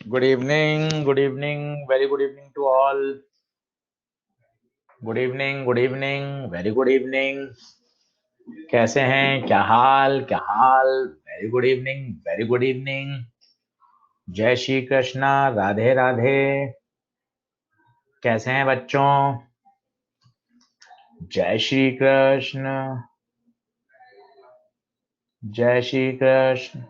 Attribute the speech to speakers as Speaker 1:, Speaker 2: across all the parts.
Speaker 1: Good evening, very good evening to all. Good evening, very good evening. कैसे हैं, क्या हाल? Very good evening. जय श्री कृष्णा, राधे राधे. कैसे हैं बच्चों? जय श्री कृष्ण, जय श्री कृष्ण.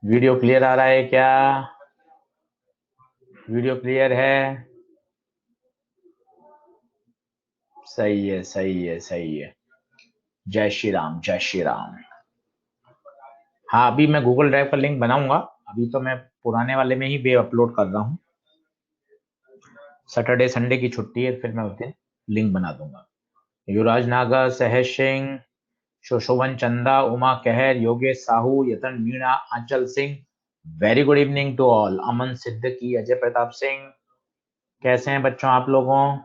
Speaker 1: वीडियो क्लियर आ रहा है क्या? वीडियो क्लियर है? सही है. जय श्री राम, जय श्री राम. हाँ, अभी मैं गूगल ड्राइव का लिंक बनाऊंगा. अभी तो मैं पुराने वाले में ही वेब अपलोड कर रहा हूँ. सैटरडे संडे की छुट्टी है, फिर मैं उस दिन लिंक बना दूंगा. युवराज नागर, सहज Singh, शोशोवन Chanda, Uma Kahar, Yogesh Sahu, Yatan Meena, Anchal Singh, very good evening to all. Aman Siddiqui, Ajay Pratap Singh, कैसे हैं बच्चों आप लोगों?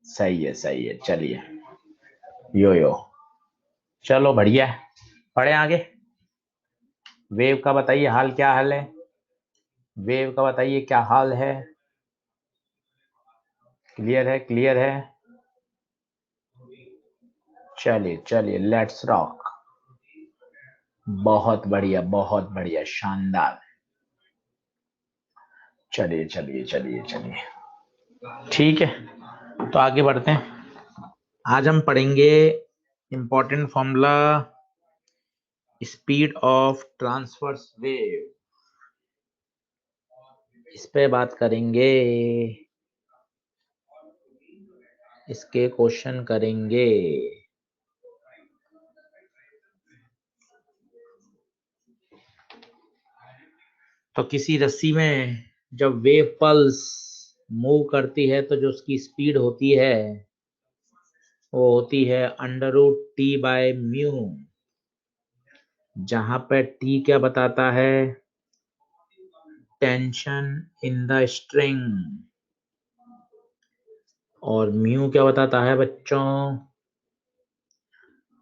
Speaker 1: सही है. चलिए, यो चलो बढ़िया है. पढ़े आगे. वेव का बताइए हाल, क्या हाल है? वेव का बताइए क्या हाल है? क्लियर है. चलिए लेट्स रॉक. बहुत बढ़िया, शानदार. चलिए. ठीक है, तो आगे बढ़ते हैं. आज हम पढ़ेंगे important formula, speed of transverse wave. इस पे बात करेंगे, इसके क्वेश्चन करेंगे. तो किसी रस्सी में जब वेव पल्स मूव करती है तो जो उसकी स्पीड होती है वो होती है √T/μ, जहां पे T क्या बताता है? Tension in the string. और म्यू क्या बताता है बच्चों?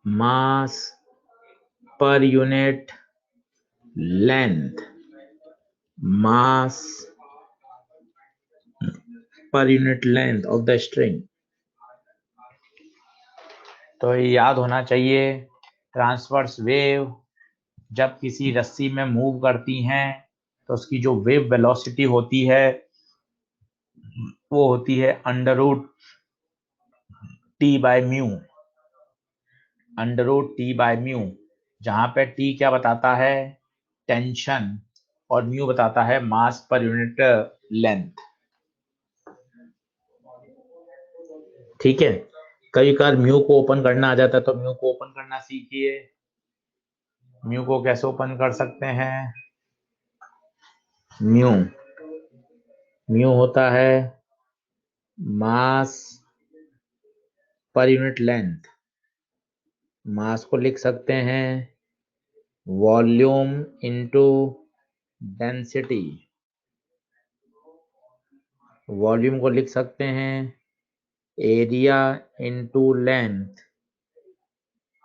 Speaker 1: मास per unit length. Mass per unit length of the string. तो ये याद होना चाहिए. ट्रांसवर्स वेव जब किसी रस्सी में मूव करती हैं तो उसकी जो वेव वेलोसिटी होती है वो होती है √T/μ. √T/μ, जहां पे T क्या बताता है? टेंशन, और म्यू बताता है मास पर यूनिट लेंथ. ठीक है. कई बार म्यू को ओपन करना आ जाता है, तो म्यू को ओपन करना सीखिए. म्यू को कैसे ओपन कर सकते हैं? म्यू होता है मास पर यूनिट लेंथ. मास को लिख सकते हैं वॉल्यूम इनटू डेंसिटी. वॉल्यूम को लिख सकते हैं area into length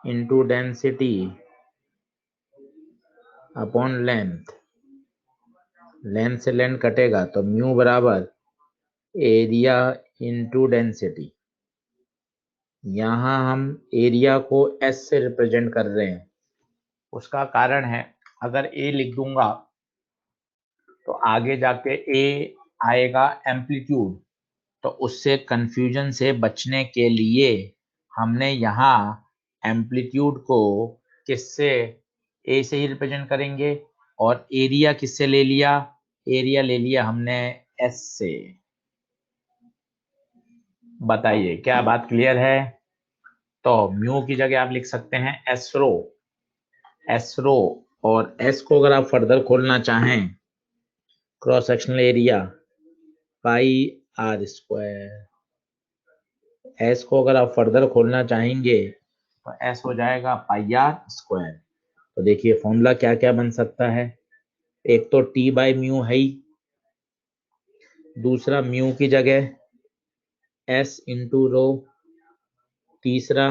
Speaker 1: into density upon length. Length से लेंथ कटेगा तो म्यू बराबर एरिया इनटू डेंसिटी. यहाँ हम एरिया को एस से रिप्रेजेंट कर रहे हैं. उसका कारण है, अगर ए लिख दूंगा तो आगे जाके ए आएगा एम्पलीट्यूड. तो उससे कंफ्यूजन से बचने के लिए हमने यहाँ एम्पलीट्यूड को किससे? ए से ही रिप्रेजेंट करेंगे. और एरिया किससे ले लिया? एरिया ले लिया हमने एस से. बताइए क्या बात क्लियर है? तो म्यू की जगह आप लिख सकते हैं एस रो. और एस को अगर आप फर्दर खोलना चाहें, cross sectional area πr². S को अगर आप फर्दर खोलना चाहेंगे तो एस हो जाएगा πr². तो देखिए फॉर्मूला क्या क्या बन सकता है. एक तो T/μ है ही, दूसरा म्यू की जगह S इंटू रो, तीसरा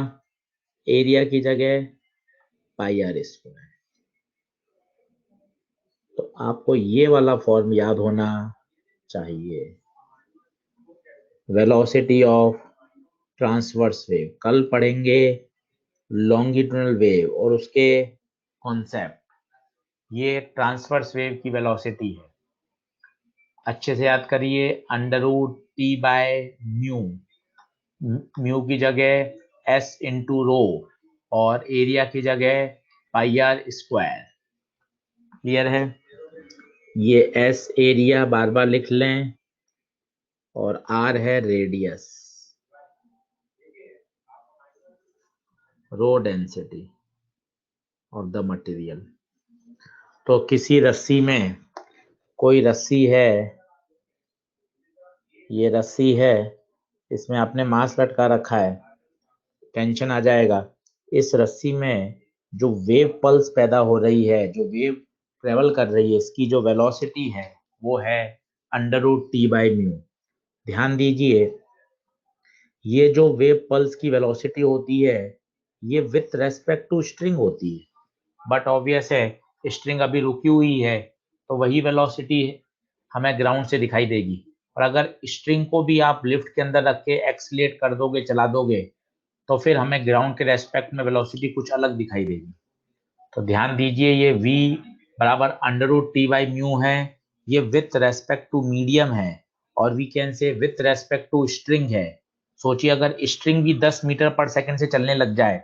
Speaker 1: एरिया की जगह पाई आर स्क्वायर। तो आपको ये वाला फॉर्म याद होना चाहिए। वेलोसिटी ऑफ ट्रांसवर्स वेव कल पढ़ेंगे, लॉन्गिट्यूडनल वेव और उसके कॉन्सेप्ट। ये ट्रांसवर्स वेव की वेलोसिटी है, अच्छे से याद करिए। √T/μ, म्यू की जगह S इंटू रो और एरिया की जगह पाई आर स्क्वायर। क्लियर है? ये S एरिया बार बार लिख लें और R है radius, rho density of the material. तो किसी रस्सी में, कोई रस्सी है, ये रस्सी है, इसमें आपने मास लटका रखा है, टेंशन आ जाएगा। इस रस्सी में जो वेव पल्स पैदा हो रही है, जो वेव ट्रेवल कर रही है, इसकी जो वेलोसिटी है वो है √T/μ। ध्यान दीजिए, ये जो वेव पल्स की वेलोसिटी होती है ये विथ रेस्पेक्ट टू स्ट्रिंग होती है, बट ऑब्वियस है स्ट्रिंग अभी रुकी हुई है तो वही वेलोसिटी हमें ग्राउंड से दिखाई देगी। और अगर स्ट्रिंग को भी आप लिफ्ट के अंदर रख के एक्सलेट कर दोगे, चला दोगे, तो फिर हमें ग्राउंड के रेस्पेक्ट में वेलोसिटी कुछ अलग दिखाई देगी। तो ध्यान दीजिए, ये v बराबर √T/μ है, ये विथ रेस्पेक्ट टू मीडियम है और we can say with respect to string है। सोचिए अगर स्ट्रिंग भी 10 मीटर पर सेकंड से चलने लग जाए,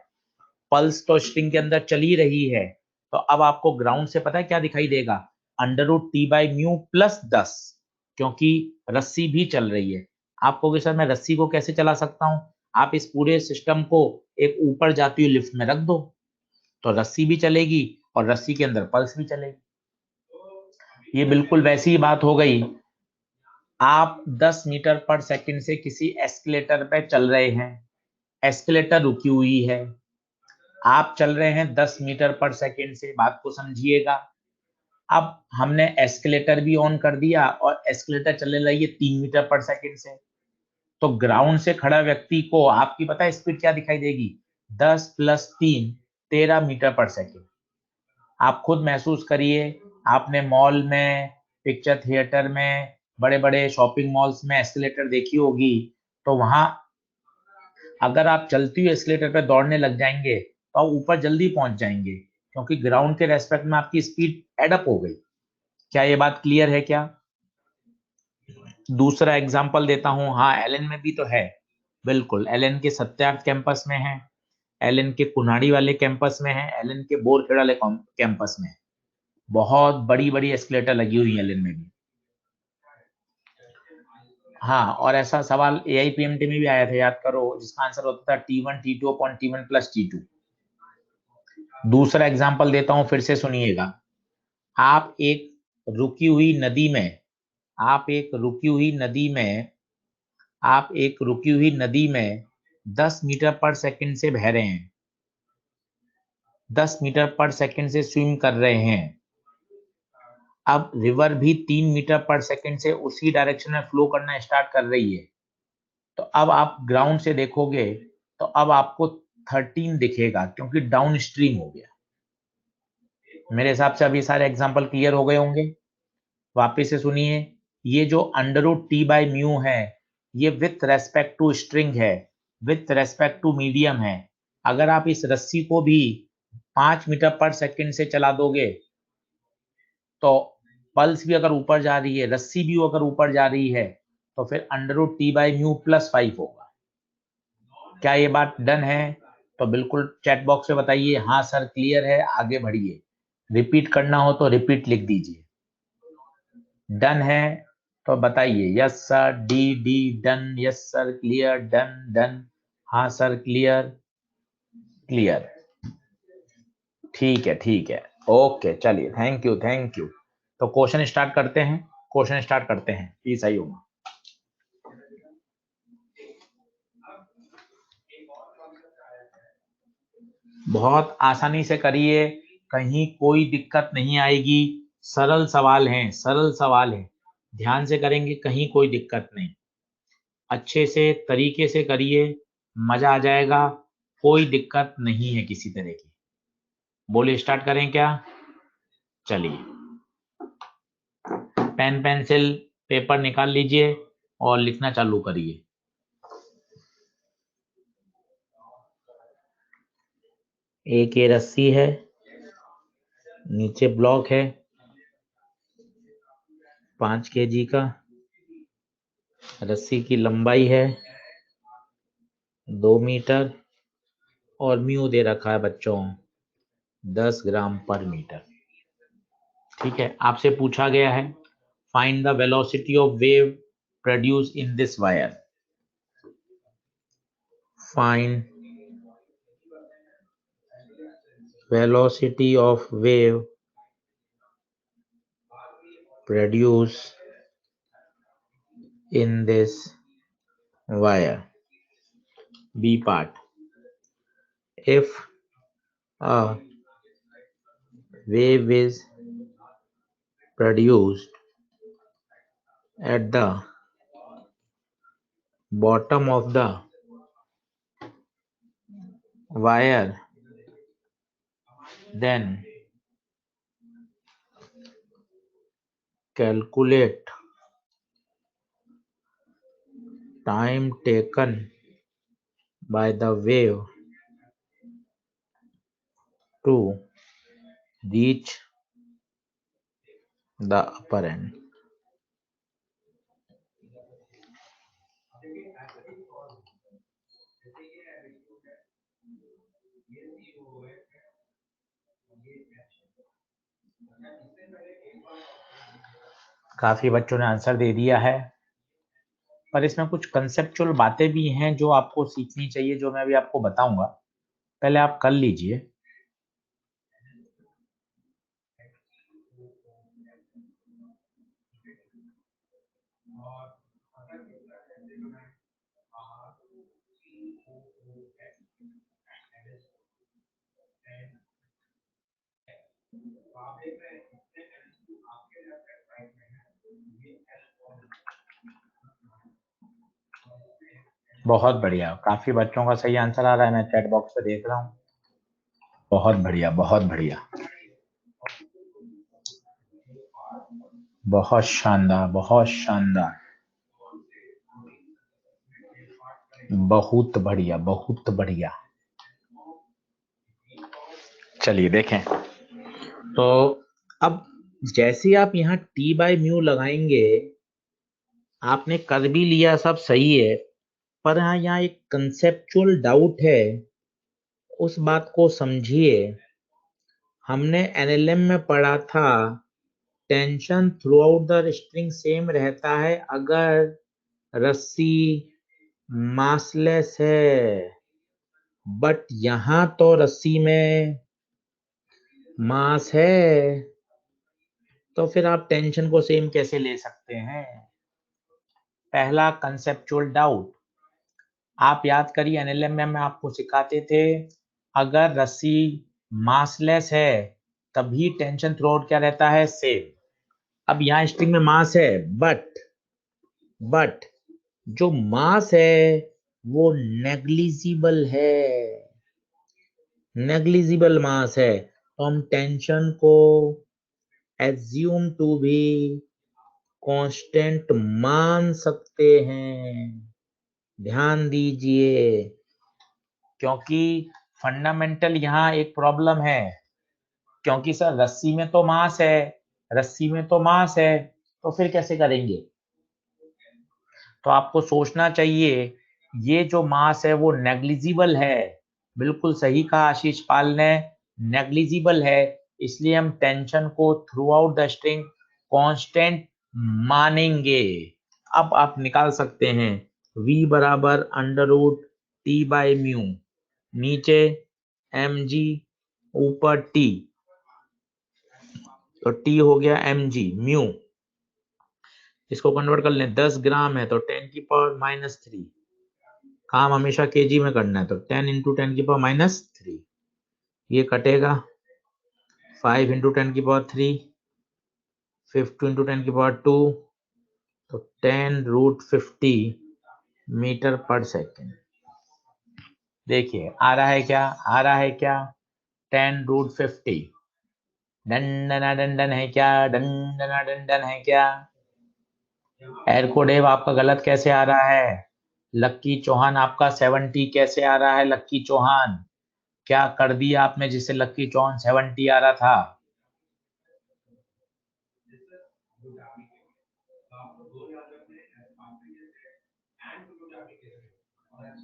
Speaker 1: पल्स तो स्ट्रिंग के अंदर चल ही रही है, तो अब आपको ग्राउंड से पता है क्या दिखाई देगा? √T/μ प्लस 10, क्योंकि रस्सी भी चल रही है। आप कहोगे सर मैं रस्सी को कैसे चला सकता हूं? आप इस पूरे सिस्टम को एक ऊपर जाती हुई लिफ्ट में रख दो, तो रस्सी भी चलेगी और रस्सी के अंदर पल्स भी चलेगी। ये बिल्कुल वैसी ही बात हो गई, आप 10 मीटर पर सेकंड से किसी एस्केलेटर पे चल रहे हैं, एस्केलेटर रुकी हुई है, आप चल रहे हैं 10 मीटर पर सेकंड से, बात को समझिएगा। अब हमने एस्केलेटर भी ऑन कर दिया और एस्केलेटर चलने लगी है 3 मीटर पर सेकंड से, तो ग्राउंड से खड़ा व्यक्ति को आपकी पता है स्पीड क्या दिखाई देगी? 10 + 3 13 मीटर पर सेकंड। आप खुद महसूस करिए, आपने मॉल में, पिक्चर थिएटर में, बड़े बड़े शॉपिंग मॉल्स में एस्केलेटर देखी होगी, तो वहां अगर आप चलती हुई एस्केलेटर पर दौड़ने लग जाएंगे तो आप ऊपर जल्दी पहुंच जाएंगे, क्योंकि ग्राउंड के रेस्पेक्ट में आपकी स्पीड एडअप हो गई। क्या ये बात क्लियर है क्या? दूसरा एग्जांपल देता हूं, हाँ एलएन में भी तो है, बिल्कुल एलएन के सत्यार्थ कैंपस में है, एलएन के कुन्हाड़ी वाले कैंपस में है, एलएन के बोरखेड़ा वाले कैंपस में है। बहुत बड़ी बड़ी एस्केलेटर लगी हुई है एलएन में भी। हाँ, और ऐसा सवाल AIPMT में भी आया था, याद करो, जिसका आंसर होता था T1 T2 upon T1 + T2। दूसरा एग्जांपल देता हूं, फिर से सुनिएगा। आप एक रुकी हुई नदी में, आप एक रुकी हुई नदी में, आप एक रुकी हुई नदी में 10 मीटर पर सेकंड से बह रहे हैं, 10 मीटर पर सेकंड से स्विम कर रहे हैं। अब रिवर भी 3 मीटर पर सेकंड से उसी डायरेक्शन में फ्लो करना स्टार्ट कर रही है। तो अब आप ग्राउंड से देखोगे तो अब आपको 13 दिखेगा, क्योंकि डाउन स्ट्रीम हो गया। मेरे हिसाब से अभी सारे एग्जांपल क्लियर हो गए होंगे। वापस से सुनिए, ये जो √T/μ है ये विथ रेस्पेक्ट टू स्ट्रिंग है, विथ रेस्पेक्ट टू मीडियम है। अगर आप इस रस्सी को भी 5 मीटर पर सेकंड से चला दोगे तो पल्स भी अगर ऊपर जा रही है, रस्सी भी अगर ऊपर जा रही है, तो फिर √T/μ + 5 होगा। क्या ये बात डन है? तो बिल्कुल चैट बॉक्स में बताइए हाँ सर क्लियर है, आगे बढ़िए। रिपीट करना हो तो रिपीट लिख दीजिए। डन है तो बताइए yes sir, D done, yes sir clear, done done, हाँ सर क्लियर क्लियर। ठीक है ठीक है, ओके चलिए, थैंक यू थैंक यू। तो क्वेश्चन स्टार्ट करते हैं, क्वेश्चन स्टार्ट करते हैं, प्लीज सही होगा। बहुत आसानी से करिए, कहीं कोई दिक्कत नहीं आएगी, सरल सवाल हैं, सरल सवाल है, ध्यान से करेंगे कहीं कोई दिक्कत नहीं। अच्छे से तरीके से करिए, मजा आ जाएगा, कोई दिक्कत नहीं है किसी तरह की। बोलिए स्टार्ट करें क्या? चलिए पेन पेंसिल पेपर निकाल लीजिए और लिखना चालू करिए। एक ये रस्सी है, नीचे ब्लॉक है 5 kg का, रस्सी की लंबाई है 2 मीटर और म्यू दे रखा है बच्चों 10 ग्राम पर मीटर। ठीक है, आपसे पूछा गया है find the velocity of wave produce in this wire. Find velocity of wave produced in this wire. B part. If a wave is produced at the bottom of the wire, then calculate time taken by the wave to reach the upper end. काफी बच्चों ने answer दे दिया है, पर इसमें कुछ conceptual बातें भी हैं जो आपको सीखनी चाहिए, जो मैं अभी आपको बताऊंगा। पहले आप कर लीजिए। बहुत बढ़िया, काफी बच्चों का सही आंसर आ रहा है, मैं चैट बॉक्स पे देख रहा हूँ। बहुत बढ़िया, बहुत बढ़िया, बहुत शानदार, बहुत शानदार, बहुत बढ़िया, बहुत बढ़िया। चलिए देखें, तो अब जैसे आप यहाँ टी बाई म्यू लगाएंगे, आपने कर भी लिया, सब सही है, पर हाँ यहाँ एक कंसेप्चुअल डाउट है, उस बात को समझिए। हमने एनएलएम में पढ़ा था tension through out the string same रहता है अगर रस्सी मासलेस है, बट यहां तो रस्सी में मास है, तो फिर आप टेंशन को सेम कैसे ले सकते हैं? पहला कंसेप्चुअल डाउट, आप याद करिए एनएलएम में हम आपको सिखाते थे अगर रस्सी मासलेस है तभी टेंशन थ्रू आउट क्या रहता है, सेम। अब यहाँ स्ट्रिंग में मास है, बट जो मास है वो नेग्लिजिबल है, नेग्लिजिबल मास है, तो हम टेंशन को एज्यूम टू भी कांस्टेंट मान सकते हैं। ध्यान दीजिए, क्योंकि फंडामेंटल यहाँ एक प्रॉब्लम है, क्योंकि सर रस्सी में तो मास है, रस्सी में तो मास है, तो फिर कैसे करेंगे? तो आपको सोचना चाहिए ये जो मास है वो नेग्लिजिबल है। बिल्कुल सही कहा आशीष पाल ने, नेग्लिजिबल है, इसलिए हम टेंशन को throughout the string constant मानेंगे। अब आप निकाल सकते हैं v बराबर under root T by mu, नीचे mg ऊपर t, तो t हो गया mg म्यू, इसको कन्वर्ट कर लें 10 ग्राम है तो 10⁻³ काम हमेशा केजी में करना है, तो 10 इंटू 10⁻³ ये कटेगा 5 इंटू 10⁻³, 50 इंटू 10⁻², तो 10√50 मीटर पर सेकेंड। देखिए आ रहा है क्या, आ रहा है क्या, 10√50। डंडना डंडन है क्या, डंडना डंडन है क्या। एरकोडेव आपका गलत कैसे आ रहा है। लक्की चौहान आपका 70 कैसे आ रहा है। लक्की चौहान क्या कर दिया आपने जिससे लक्की चौहान 70 आ रहा था।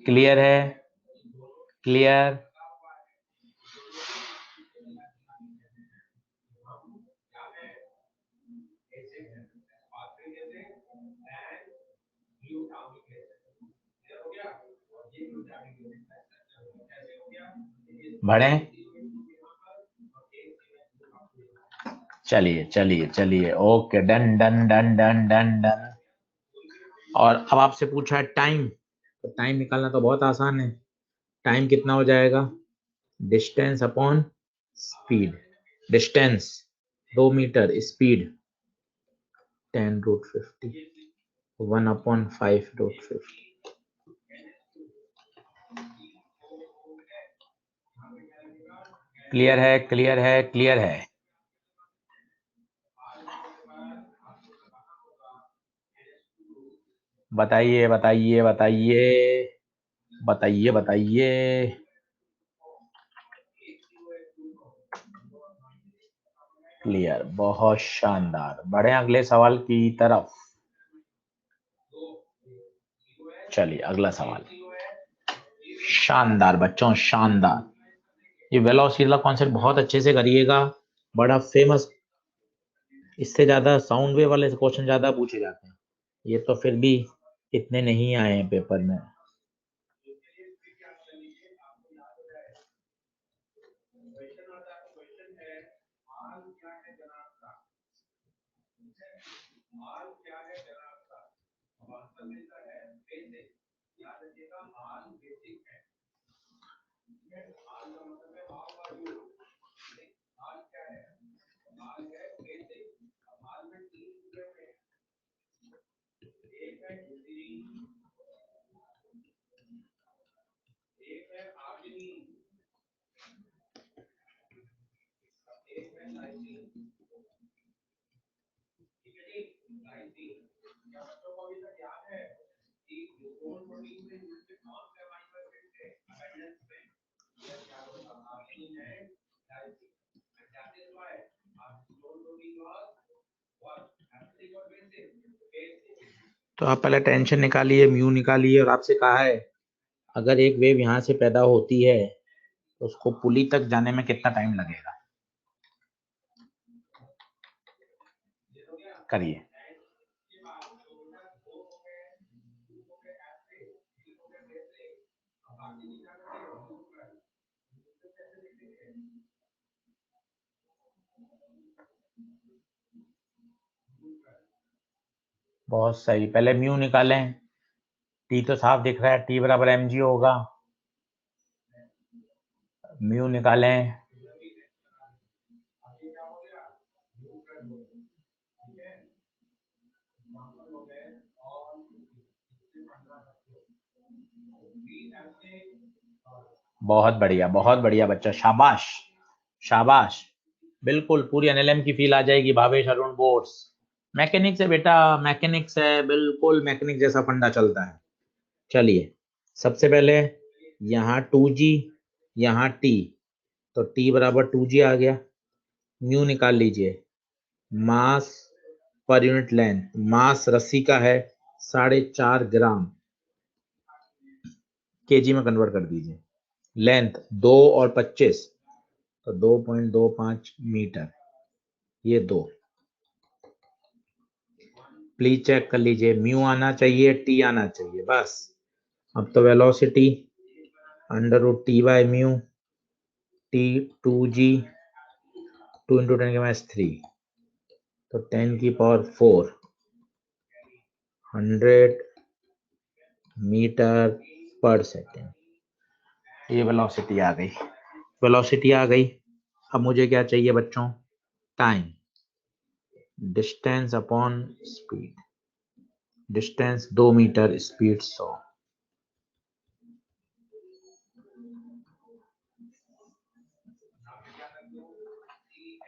Speaker 1: क्लियर है, क्लियर। बढ़े, चलिए चलिए चलिए, okay, done done done done done done. और अब आपसे पूछा है टाइम, तो टाइम निकालना तो बहुत आसान है। टाइम कितना हो जाएगा, distance upon speed. Distance 2 metre, speed 10√50, 1/5√50। Clear है, क्लियर है, क्लियर है। बताइए बताइए बताइए बताइए बताइए। क्लियर, बहुत शानदार। बढ़े अगले सवाल की तरफ। चलिए अगला सवाल। शानदार बच्चों, शानदार। ये वेलोसिटी का कॉन्सेप्ट बहुत अच्छे से करिएगा, बड़ा फेमस। इससे ज्यादा साउंड वेव वाले क्वेश्चन ज्यादा पूछे जाते हैं, ये तो फिर भी इतने नहीं आए हैं पेपर में। तो आप पहले टेंशन निकालिए, म्यू निकालिए, और आपसे कहा है अगर एक वेव यहाँ से पैदा होती है तो उसको पुली तक जाने में कितना टाइम लगेगा। करिए। बहुत सही, पहले म्यू निकालें। टी तो साफ दिख रहा है, टी बराबर mg होगा। म्यू निकालें। बहुत बढ़िया बच्चा, शाबाश शाबाश। बिल्कुल पूरी एनएलएम की फील आ जाएगी। भावेश अरुण बोस मैकेनिक्स है बेटा, मैकेनिक्स है, बिल्कुल मैकेनिक जैसा फंडा चलता है। चलिए सबसे पहले यहाँ 2g, यहाँ t, तो t बराबर 2g आ गया। म्यू निकाल लीजिए, मास पर यूनिट लेंथ। मास रस्सी का है 4.5 ग्राम, केजी में कन्वर्ट कर दीजिए। लेंथ 2 और 25, तो 2.25 मीटर, ये 2। प्लीज चेक कर लीजिए, म्यू आना चाहिए, टी आना चाहिए, बस। अब तो वेलोसिटी √t/μ, t 2g, 2 × 10⁻³ तो 10⁴ 100 मीटर पर सेकेंड। ये वेलोसिटी आ गई, वेलोसिटी आ गई। अब मुझे क्या चाहिए बच्चों, time. Distance upon speed. Distance 2 metre, speed 100।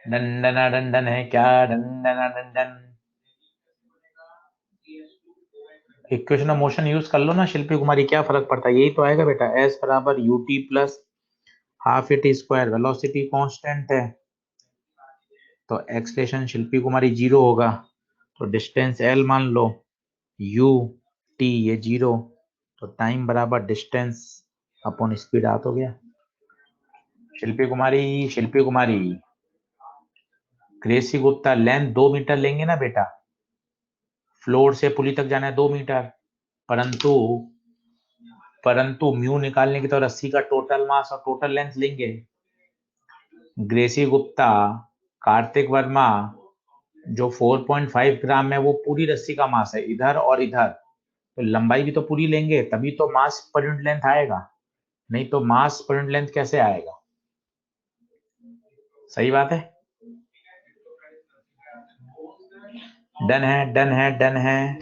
Speaker 1: डंडना डंडन है क्या? डंडना डंडन। इक्वेशन ऑफ मोशन यूज कर लो ना शिल्पी कुमारी, क्या फर्क पड़ता है, यही तो आएगा बेटा। एस बराबर U T plus half A T square, velocity constant है तो एक्सलेशन शिल्पी कुमारी जीरो होगा, तो डिस्टेंस एल मान लो, यू टी ये जीरो, तो टाइम बराबर डिस्टेंस अपॉन स्पीड आ तो गया। शिल्पी कुमारी, शिल्पी कुमारी, ग्रेसी गुप्ता लेंथ 2 मीटर लेंगे ना बेटा, फ्लोर से पुली तक जाना है 2 मीटर, परंतु परंतु म्यू निकालने की तो रस्सी का टोटल मास और टोटल लेंथ लेंगे। ग्रेसी गुप्ता, कार्तिक वर्मा, जो 4.5 ग्राम है वो पूरी रस्सी का मास है, इधर और इधर, तो लंबाई भी तो पूरी लेंगे तभी तो मास पर यूनिट लेंथ आएगा, नहीं तो मास पर यूनिट लेंथ कैसे आएगा? सही बात है। डन है, डन है, डन है।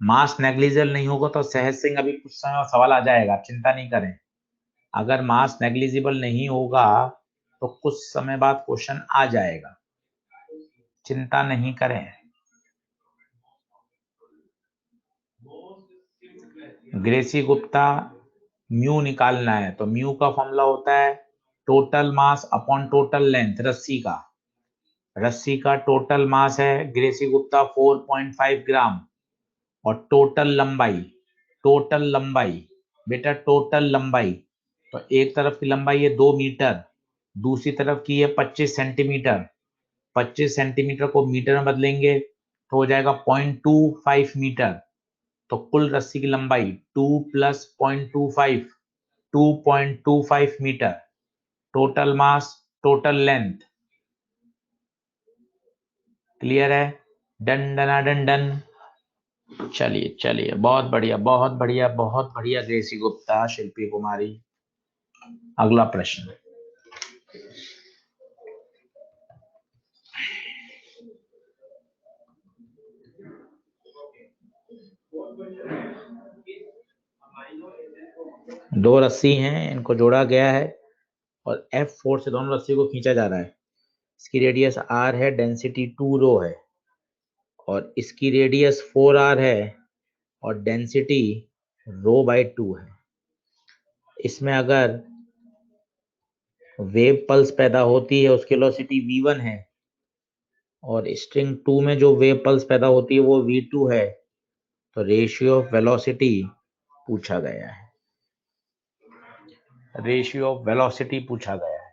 Speaker 1: मास नेग्लिजिबल नहीं होगा तो सहज सिंह अभी कुछ समय और सवाल आ जाएगा, आप चिंता नहीं करें। अगर मास नेग्लिजिबल नहीं होगा तो कुछ समय बाद क्वेश्चन आ जाएगा, चिंता नहीं करें। ग्रेसी गुप्ता, म्यू निकालना है तो म्यू का फॉर्मूला होता है total mass upon total length, रस्सी का, रस्सी का टोटल मास है ग्रेसी गुप्ता 4.5 ग्राम, और टोटल लंबाई बेटा, टोटल लंबाई, तो एक तरफ की लंबाई है 2 मीटर, दूसरी तरफ की है 25 सेंटीमीटर, 25 सेंटीमीटर को मीटर में बदलेंगे तो हो जाएगा 0.25 मीटर, तो कुल रस्सी की लंबाई 2 plus 0.25, 2.25 metre, total mass total length. Clear है? डन डना डन डन। चलिए चलिए, बहुत बढ़िया, बहुत बढ़िया, बहुत बढ़िया ग्रेसी गुप्ता, शिल्पी कुमारी। अगला प्रश्न। दो रस्सी हैं, इनको जोड़ा गया है और F4 से दोनों रस्सी को खींचा जा रहा है। इसकी रेडियस R है, डेंसिटी 2 रो है, और इसकी रेडियस 4R है और डेंसिटी रो बाई 2 है। इसमें अगर वेव पल्स पैदा होती है उसकी वेलोसिटी v1 है, और स्ट्रिंग 2 में जो वेव पल्स पैदा होती है वो v2 है, तो रेशियो ऑफ वेलोसिटी पूछा गया है, रेशियो ऑफ वेलोसिटी पूछा गया है।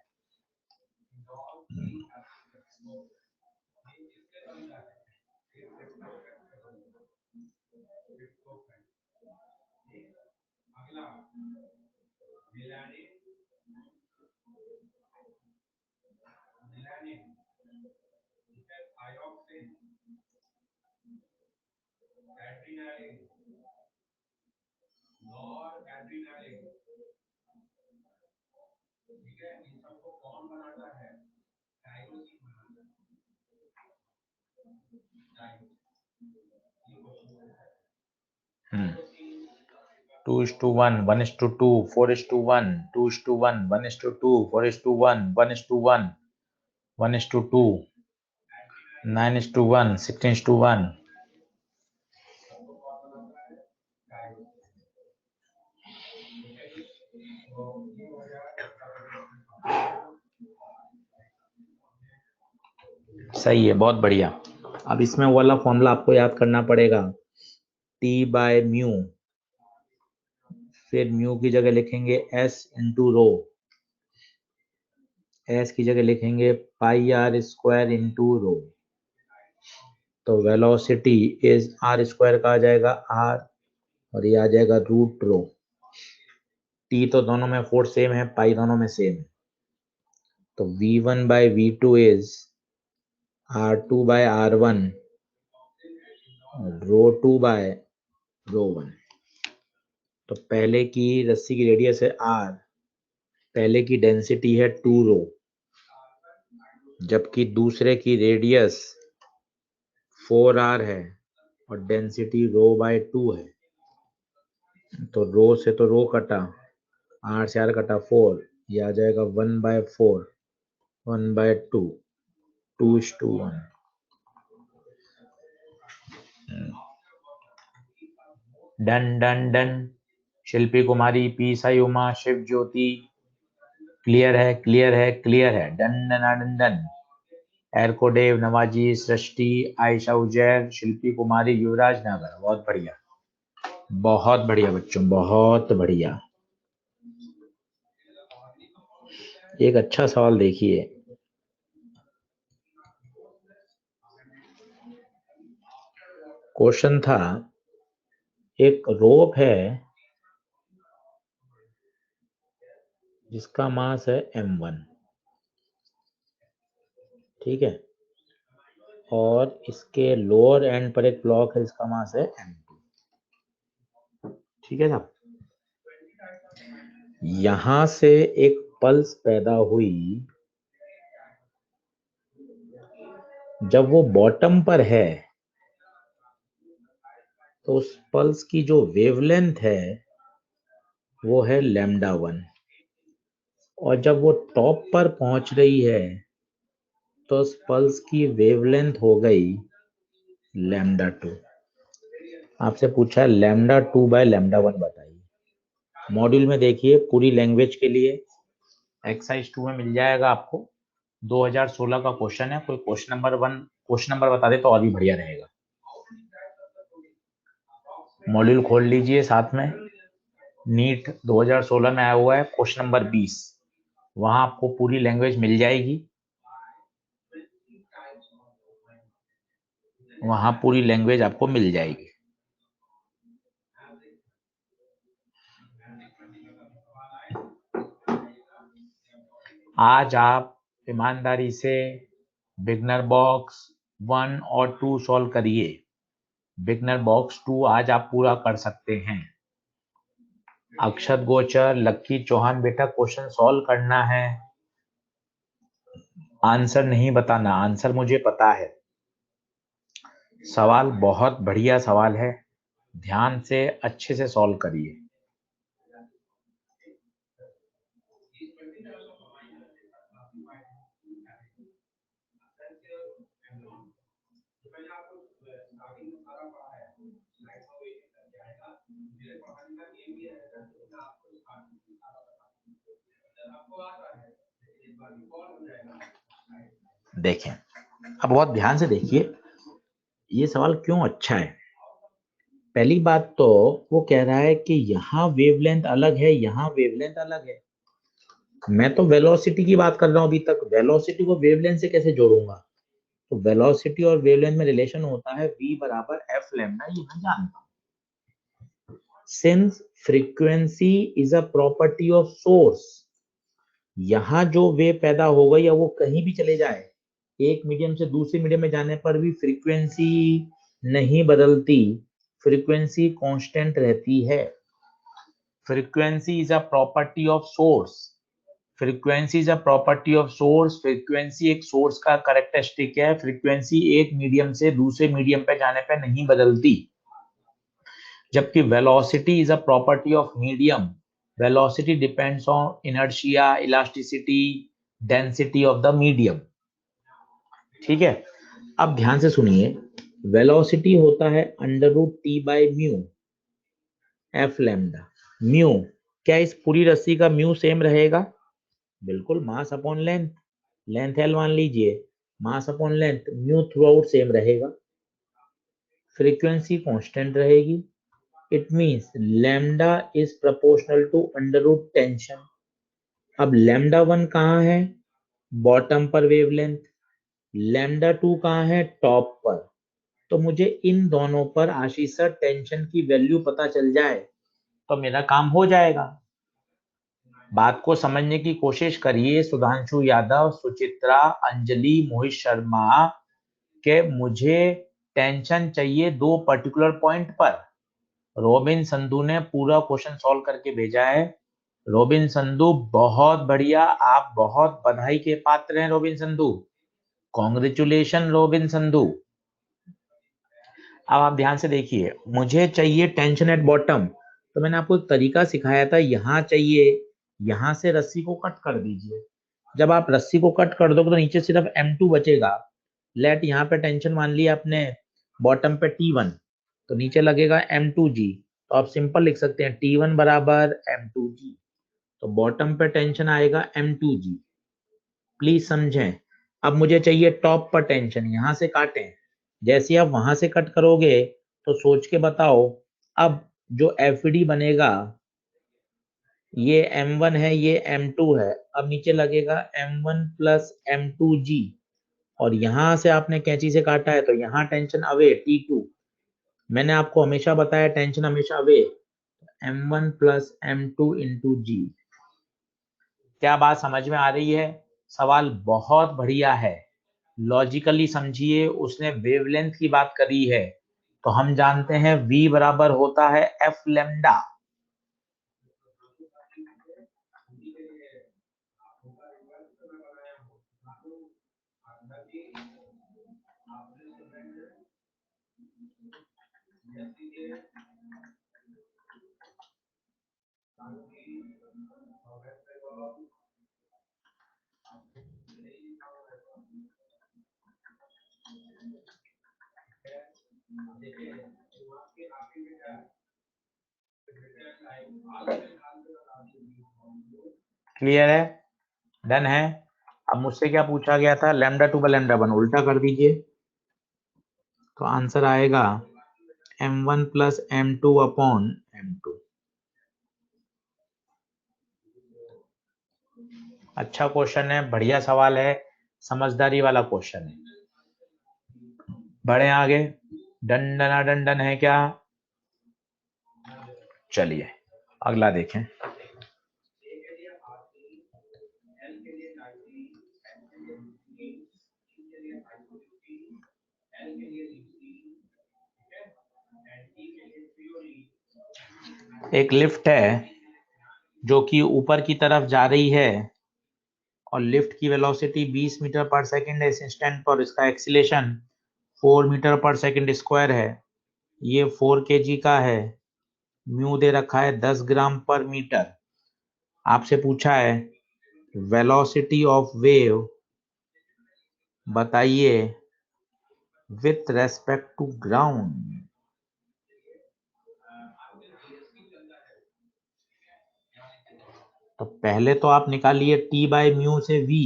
Speaker 1: Two is to one, 1:2, 4:1, 2:1, 1:2, 4:1, 1:1, 1:2, 9:1, 16:1। सही है, बहुत बढ़िया। अब इसमें वाला फॉर्मूला आपको याद करना पड़ेगा, T बाय म्यू, फिर म्यू की जगह लिखेंगे S इंटू रो, S की जगह लिखेंगे पाई R स्क्वायर इंटू रो, तो वेलोसिटी इज R स्क्वायर का आ जाएगा R, और ये आ जाएगा रूट रो। T तो दोनों में 4 सेम है, पाई दोनों में सेम है, तो V1 by V2 is R2 by R1, rho 2 by rho 1। तो पहले की रस्सी की रेडियस है R, पहले की डेंसिटी है 2 रो, जबकि दूसरे की रेडियस 4R है और डेंसिटी रो बाय 2 है, तो रो से तो रो कटा, R से R कटा 4, ये आ जाएगा 1/4, 1/2, 2:1। Done done done. Shilpi Kumari, P Sai Uma, Shiv Jyoti, clear है क्लियर है क्लियर है। Done done done done. एरकोडेव, नवाजी, सृष्टि, आयशा उजैर, शिल्पी कुमारी, युवराज नगर। बहुत बढ़िया, बहुत बढ़िया बच्चों, बहुत बढ़िया। एक अच्छा सवाल देखिए, क्वेश्चन था, एक रोप है जिसका मास है m1, ठीक है, और इसके लोअर एंड पर एक ब्लॉक है जिसका मास है m2, ठीक है साहब। यहां से एक पल्स पैदा हुई, जब वो बॉटम पर है तो उस पल्स की जो वेवलेंथ है वो है λ1, और जब वो टॉप पर पहुंच रही है तो उस पल्स की वेवलेंथ हो गई λ2। आपसे पूछा है λ2/λ1 बताइए। मॉड्यूल में देखिए, पूरी लैंग्वेज के लिए एक्सरसाइज 2 में मिल जाएगा आपको। 2016 का क्वेश्चन है। कोई क्वेश्चन नंबर बता दे तो और भी बढ़िया रहेगा। मॉड्यूल खोल लीजिए, साथ में नीट 2016 में आया हुआ है क्वेश्चन नंबर 20, वहां आपको पूरी लैंग्वेज मिल जाएगी, वहां पूरी लैंग्वेज आपको मिल जाएगी। आज आप ईमानदारी से बिगनर बॉक्स 1 और 2 सॉल्व करिए। बिगनर बॉक्स 2 आज आप पूरा कर सकते हैं। अक्षत गोचर, लक्की चौहान, बेटा क्वेश्चन सॉल्व करना है, आंसर नहीं बताना। आंसर मुझे पता है। सवाल बहुत बढ़िया सवाल है, ध्यान से अच्छे से सॉल्व करिए। देखें, अब बहुत ध्यान से देखिए, ये सवाल क्यों अच्छा है। पहली बात तो वो कह रहा है कि यहाँ वेवलेंथ अलग है, यहाँ वेवलेंथ अलग है। मैं तो वेलोसिटी की बात कर रहा हूं अभी तक, वेलोसिटी को वेवलेंथ से कैसे जोड़ूंगा? तो वेलोसिटी और वेवलेंथ में रिलेशन होता है v बराबर f लैम्डा, ये मैं जानता हूं। Since frequency is a property of source, यहां जो वेव पैदा हो गई या वो कहीं भी चले जाए, एक मीडियम से दूसरे मीडियम में जाने पर भी फ्रीक्वेंसी नहीं बदलती, फ्रीक्वेंसी कांस्टेंट रहती है। Frequency is a property of source, frequency is a property of source. Frequency एक सोर्स का कैरेक्टरिस्टिक है। फ्रीक्वेंसी एक मीडियम से दूसरे मीडियम पे जाने पे नहीं बदलती, जबकि velocity is a property of medium. Velocity depends on inertia, elasticity, density of the medium, ठीक है। अब ध्यान से सुनिए, वेलोसिटी होता है √T/μ f लैम्डा। म्यू, क्या इस पूरी रस्सी का म्यू सेम रहेगा? बिल्कुल, mass upon length, length L मान लीजिए, mass upon length, mu throughout same रहेगा। फ्रीक्वेंसी कांस्टेंट रहेगी। It means lambda is proportional to under root tension. अब λ1 कहाँ है? बॉटम पर वेवलेंथ। λ2 कहाँ है? टॉप पर। तो मुझे इन दोनों पर आशीष सर टेंशन की वैल्यू पता चल जाए तो मेरा काम हो जाएगा। बात को समझने की कोशिश करिए सुधांशु यादव, सुचित्रा, अंजलि, मोहित शर्मा, के मुझे टेंशन चाहिए दो पर्टिकुलर पॉइंट पर। रोबिन संधू ने पूरा क्वेश्चन सॉल्व करके भेजा है। रोबिन संधू बहुत बढ़िया, आप बहुत बधाई के पात्र हैं robin Sandhu, congratulation robin Sandhu. अब आप ध्यान से देखिए, मुझे चाहिए टेंशन एट बॉटम, तो मैंने आपको एक तरीका सिखाया था, यहाँ चाहिए यहां से रस्सी को कट कर दीजिए। जब आप रस्सी को कट कर दोगे तो नीचे सिर्फ M2 बचेगा। लेट यहाँ पे टेंशन मान लिया आपने बॉटम पे T1, तो नीचे लगेगा M2G। तो आप सिंपल लिख सकते हैं T1 बराबर M2G। तो बॉटम पे टेंशन आएगा M2G। प्लीज समझें। अब मुझे चाहिए टॉप पर टेंशन, यहां से काटें। जैसे आप वहां से कट करोगे तो सोच के बताओ, अब जो FD बनेगा ये M1 है, ये M2 है। अब नीचे लगेगा M1 प्लस M2G, और यहां से आपने कैंची से काटा है तो यहाँ टेंशन अवे T2। मैंने आपको हमेशा बताया टेंशन हमेशा away, M1 plus M2 into G। क्या बात समझ में आ रही है? सवाल बहुत बढ़िया है, लॉजिकली समझिए। उसने वेवलेंथ की बात करी है, तो हम जानते हैं V बराबर होता है F लैम्डा। क्लियर है? डन है। अब मुझसे क्या पूछा गया था, लैम्डा 2 बाय लैम्डा 1, उल्टा कर दीजिए तो आंसर आएगा M1 plus M2 upon M2। अच्छा क्वेश्चन है, बढ़िया सवाल है, समझदारी वाला क्वेश्चन है। बढ़े आगे। डन डना डन डन है क्या? चलिए अगला देखें। एक लिफ्ट है जो कि ऊपर की तरफ जा रही है, और लिफ्ट की वेलोसिटी 20 मीटर पर सेकंड है इस इंस्टेंट पर। इसका एक्सीलेशन 4 मीटर पर सेकंड स्क्वायर है। ये 4 kg का है। म्यू दे रखा है 10 ग्राम पर मीटर। आपसे पूछा है वेलोसिटी ऑफ वेव बताइए विथ रेस्पेक्ट टू ग्राउंड। तो पहले तो आप निकालिए T बाय म्यू से V,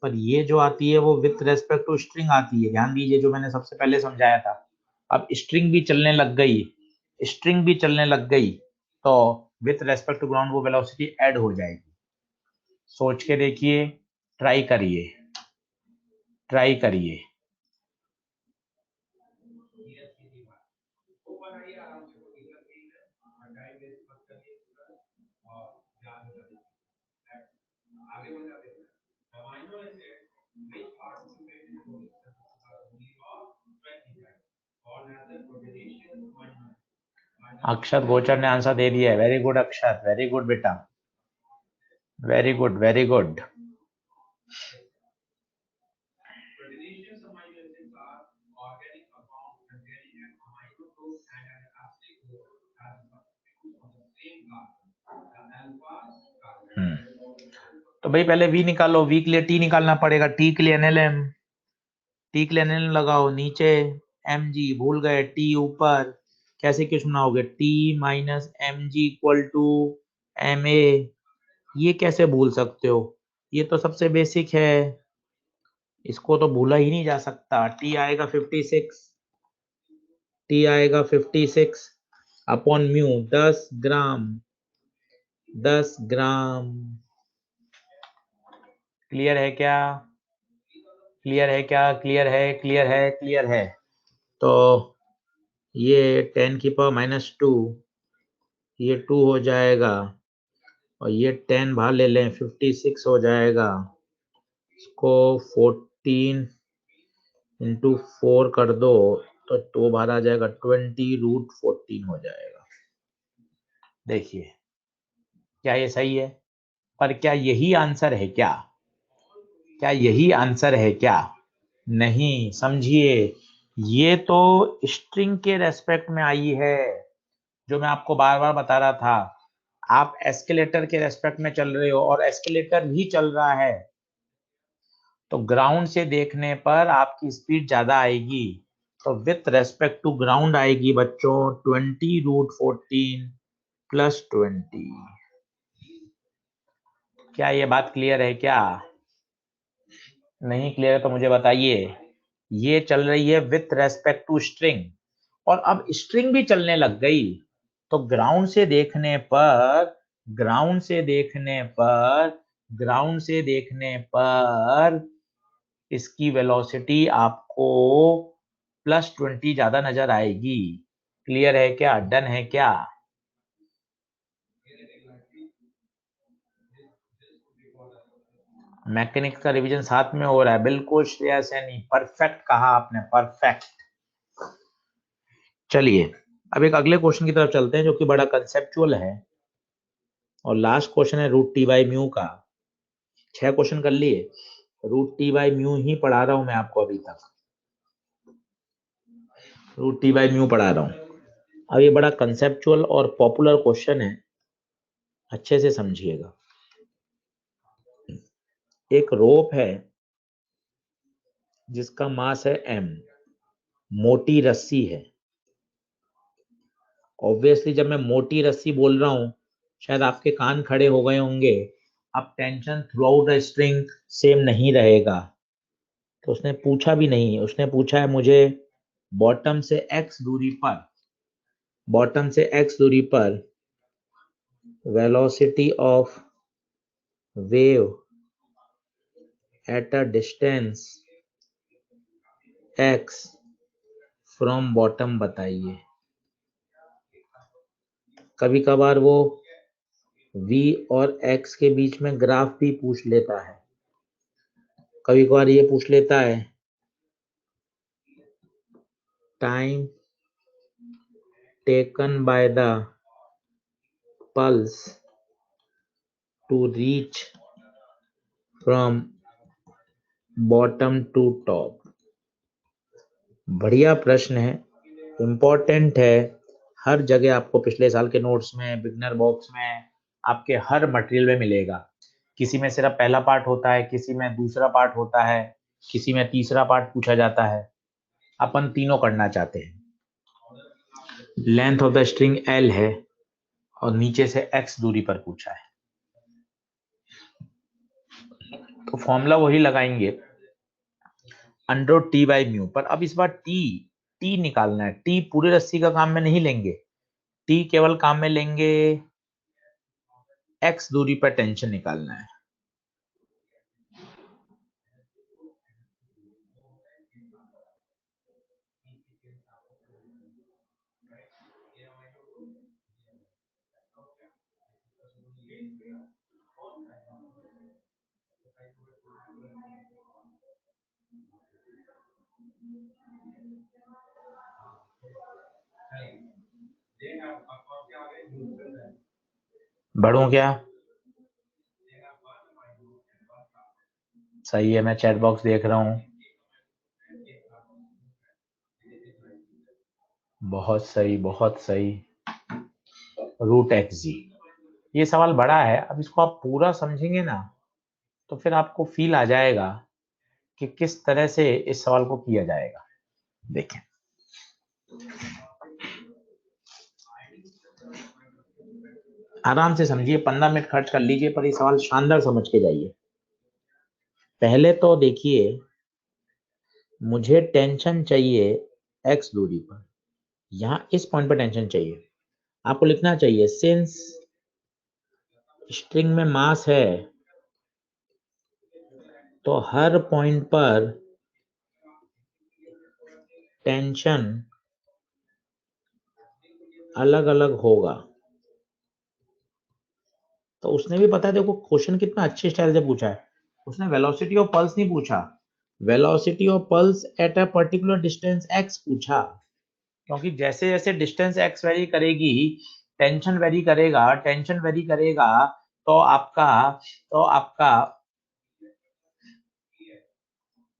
Speaker 1: पर ये जो आती है वो विथ रेस्पेक्ट टू स्ट्रिंग आती है। ध्यान दीजिए जो मैंने सबसे पहले समझाया था। अब स्ट्रिंग भी चलने लग गई, स्ट्रिंग भी चलने लग गई, तो विथ रेस्पेक्ट टू ग्राउंड वो वेलोसिटी ऐड हो जाएगी। सोच के देखिए, ट्राई करिए, ट्राई करिए। अक्षत गोचर ने आंसर दे दिया है। वेरी गुड अक्षत, वेरी गुड बेटा, वेरी गुड वेरी गुड। तो भाई पहले V निकालो, V के लिए T निकालना पड़ेगा, T के लिए NLM, T के लिए NLM लगाओ। नीचे mg भूल गए, T ऊपर। कैसे क्वेश्चन बनाओगे? T minus mg equal to ma। ये कैसे भूल सकते हो? ये तो सबसे बेसिक है, इसको तो भूला ही नहीं जा सकता। T आएगा 56, T आएगा 56 अपॉन म्यू 10 ग्राम, 10 ग्राम। क्लियर है क्या? क्लियर है क्या? क्लियर है, क्लियर है, क्लियर है। तो ये 10 की पावर -2, ये 2 हो जाएगा, और ये 10 बाहर ले लें 56 हो जाएगा। इसको 14 इंटू 4 कर दो तो 2 बाहर आ जाएगा, 20√14 हो जाएगा। देखिए क्या ये सही है? पर क्या यही आंसर है क्या? क्या यही आंसर है क्या? नहीं, समझिए। ये तो स्ट्रिंग के रेस्पेक्ट में आई है, जो मैं आपको बार बार बता रहा था। आप एस्केलेटर के रेस्पेक्ट में चल रहे हो और एस्केलेटर भी चल रहा है, तो ग्राउंड से देखने पर आपकी स्पीड ज्यादा आएगी, तो विथ रेस्पेक्ट टू ग्राउंड आएगी बच्चों 20√14 + 20। क्या ये बात क्लियर है? क्या नहीं क्लियर है तो मुझे बताइए। ये चल रही है विथ रेस्पेक्ट टू स्ट्रिंग, और अब स्ट्रिंग भी चलने लग गई, तो ग्राउंड से देखने पर, ग्राउंड से देखने पर, ग्राउंड से देखने पर इसकी वेलोसिटी आपको +20 ज्यादा नजर आएगी। क्लियर है क्या? डन है क्या? मैकेनिक्स का रिवीजन साथ में हो रहा है, बिल्कुल श्रेया सैनी, परफेक्ट कहा आपने, परफेक्ट। चलिए अब एक अगले क्वेश्चन की तरफ चलते हैं जो कि बड़ा कंसेप्चुअल है, और लास्ट क्वेश्चन है √T/μ का। 6 क्वेश्चन कर लिए, √T/μ ही पढ़ा रहा हूं मैं आपको अभी तक, √T/μ पढ़ा रहा हूं। अब ये बड़ा कंसेप्चुअल और पॉपुलर क्वेश्चन है, अच्छे से समझिएगा। एक रोप है जिसका मास है m, मोटी रस्सी है। ऑब्वियसली जब मैं मोटी रस्सी बोल रहा हूं, शायद आपके कान खड़े हो गए होंगे, अब tension through out the string same नहीं रहेगा। तो उसने पूछा भी नहीं, उसने पूछा है मुझे बॉटम से x दूरी पर, बॉटम से x दूरी पर velocity of wave at a distance x from bottom बताइए। कभी कभार वो v और x के बीच में ग्राफ भी पूछ लेता है, कभी कभार ये पूछ लेता है time taken by the pulse to reach from bottom to top. बढ़िया प्रश्न है, इंपॉर्टेंट है, हर जगह आपको पिछले साल के नोट्स में, बिगनर बॉक्स में, आपके हर मटेरियल में मिलेगा। किसी में सिर्फ पहला पार्ट होता है, किसी में दूसरा पार्ट होता है, किसी में तीसरा पार्ट पूछा जाता है। अपन तीनों करना चाहते हैं। Length of the string L है और नीचे से x दूरी पर पूछा है, तो फॉर्मूला वही लगाएंगे √T/μ पर। अब इस बार t निकालना है। t पूरे रस्सी का काम में नहीं लेंगे, t केवल काम में लेंगे x दूरी पर टेंशन निकालना है। बढ़ूं क्या? सही है, मैं चैट बॉक्स देख रहा हूं। बहुत सही, बहुत सही। √xg। ये सवाल बड़ा है, अब इसको आप पूरा समझेंगे ना तो फिर आपको फील आ जाएगा कि किस तरह से इस सवाल को किया जाएगा। देखें, आराम से समझिए, 15 मिनट खर्च कर लीजिए, पर ये सवाल शानदार समझ के जाइए। पहले तो देखिए, मुझे टेंशन चाहिए x दूरी पर, यहां इस पॉइंट पर टेंशन चाहिए। आपको लिखना चाहिए सिंस स्ट्रिंग में मास है तो हर पॉइंट पर टेंशन अलग अलग होगा। तो उसने भी पता है, देखो क्वेश्चन कितना अच्छे स्टाइल से पूछा है। उसने वेलोसिटी ऑफ पल्स नहीं पूछा, velocity of pulse at a particular distance x पूछा, क्योंकि जैसे जैसे डिस्टेंस x वेरी करेगी, टेंशन वेरी करेगा, टेंशन वेरी करेगा, तो आपका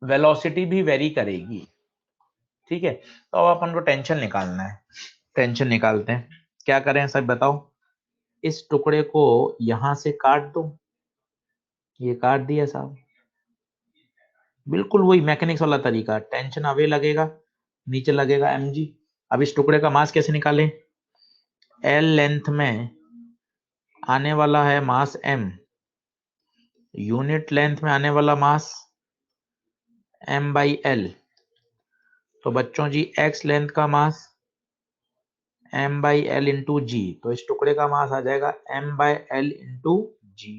Speaker 1: वेलोसिटी भी वेरी करेगी। ठीक है, तो अब अपन को टेंशन निकालना है। टेंशन निकालते हैं, क्या करें सब बताओ। इस टुकड़े को यहां से काट दो, ये काट दिया साहब, बिल्कुल वही मैकेनिक्स वाला तरीका, टेंशन अवे लगेगा, नीचे लगेगा mg। अब इस टुकड़े का मास कैसे निकालें? L लेंथ में आने वाला है मास m, यूनिट लेंथ में आने वाला मास m/l। तो बच्चों जी x लेंथ का मास m/l इंटू जी, तो इस टुकड़े का मास आ जाएगा m/l इंटू जी।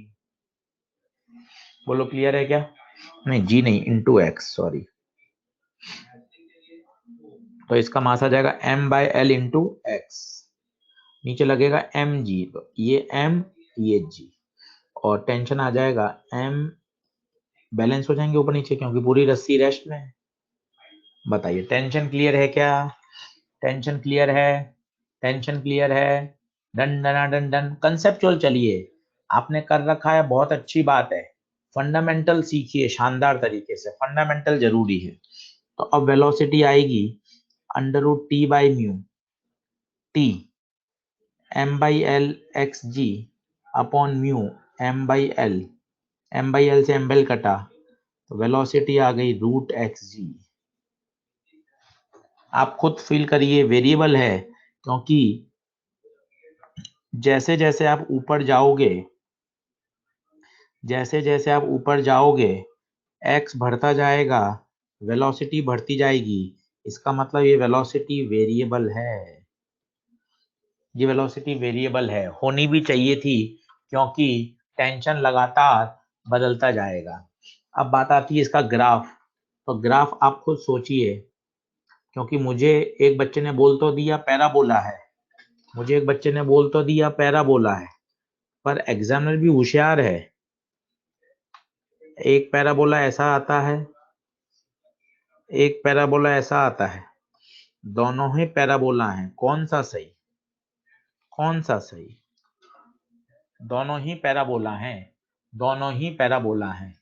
Speaker 1: बोलो क्लियर है क्या? नहीं जी नहीं, इंटू x, सॉरी। तो इसका मास आ जाएगा m/l इंटू x, नीचे लगेगा mg, तो ये m ये g, और टेंशन आ जाएगा m, बैलेंस हो जाएंगे ऊपर नीचे क्योंकि पूरी रस्सी रेस्ट में है। बताइए टेंशन क्लियर है क्या? टेंशन क्लियर है? टेंशन क्लियर है? डन डना डन डन। कंसेप्चुअल चलिए, आपने कर रखा है, बहुत अच्छी बात है। फंडामेंटल सीखिए शानदार तरीके से, फंडामेंटल जरूरी है। तो अब वेलोसिटी आएगी √T/μ T m/l xg upon mu m/l, m/l से m/l कटा, तो वेलोसिटी आ गई √xg। आप खुद फील करिए, वेरिएबल है, क्योंकि जैसे जैसे आप ऊपर जाओगे, जैसे जैसे आप ऊपर जाओगे x बढ़ता जाएगा, वेलोसिटी बढ़ती जाएगी। इसका मतलब ये वेलोसिटी वेरिएबल है, ये वेलोसिटी वेरिएबल है, होनी भी चाहिए थी, क्योंकि टेंशन लगातार बदलता जाएगा। अब बात आती है इसका ग्राफ। तो ग्राफ आप खुद सोचिए, क्योंकि मुझे एक बच्चे ने बोल तो दिया पैराबोला है, मुझे एक बच्चे ने बोल तो दिया पैराबोला है, पर एग्जामिनर भी होशियार है। एक पैराबोला ऐसा आता है, एक पैराबोला ऐसा आता है, दोनों ही पैराबोला हैं, कौन सा सही? कौन सा सही? दोनों ही पैराबोला हैं, दोनों ही पैराबोला हैं।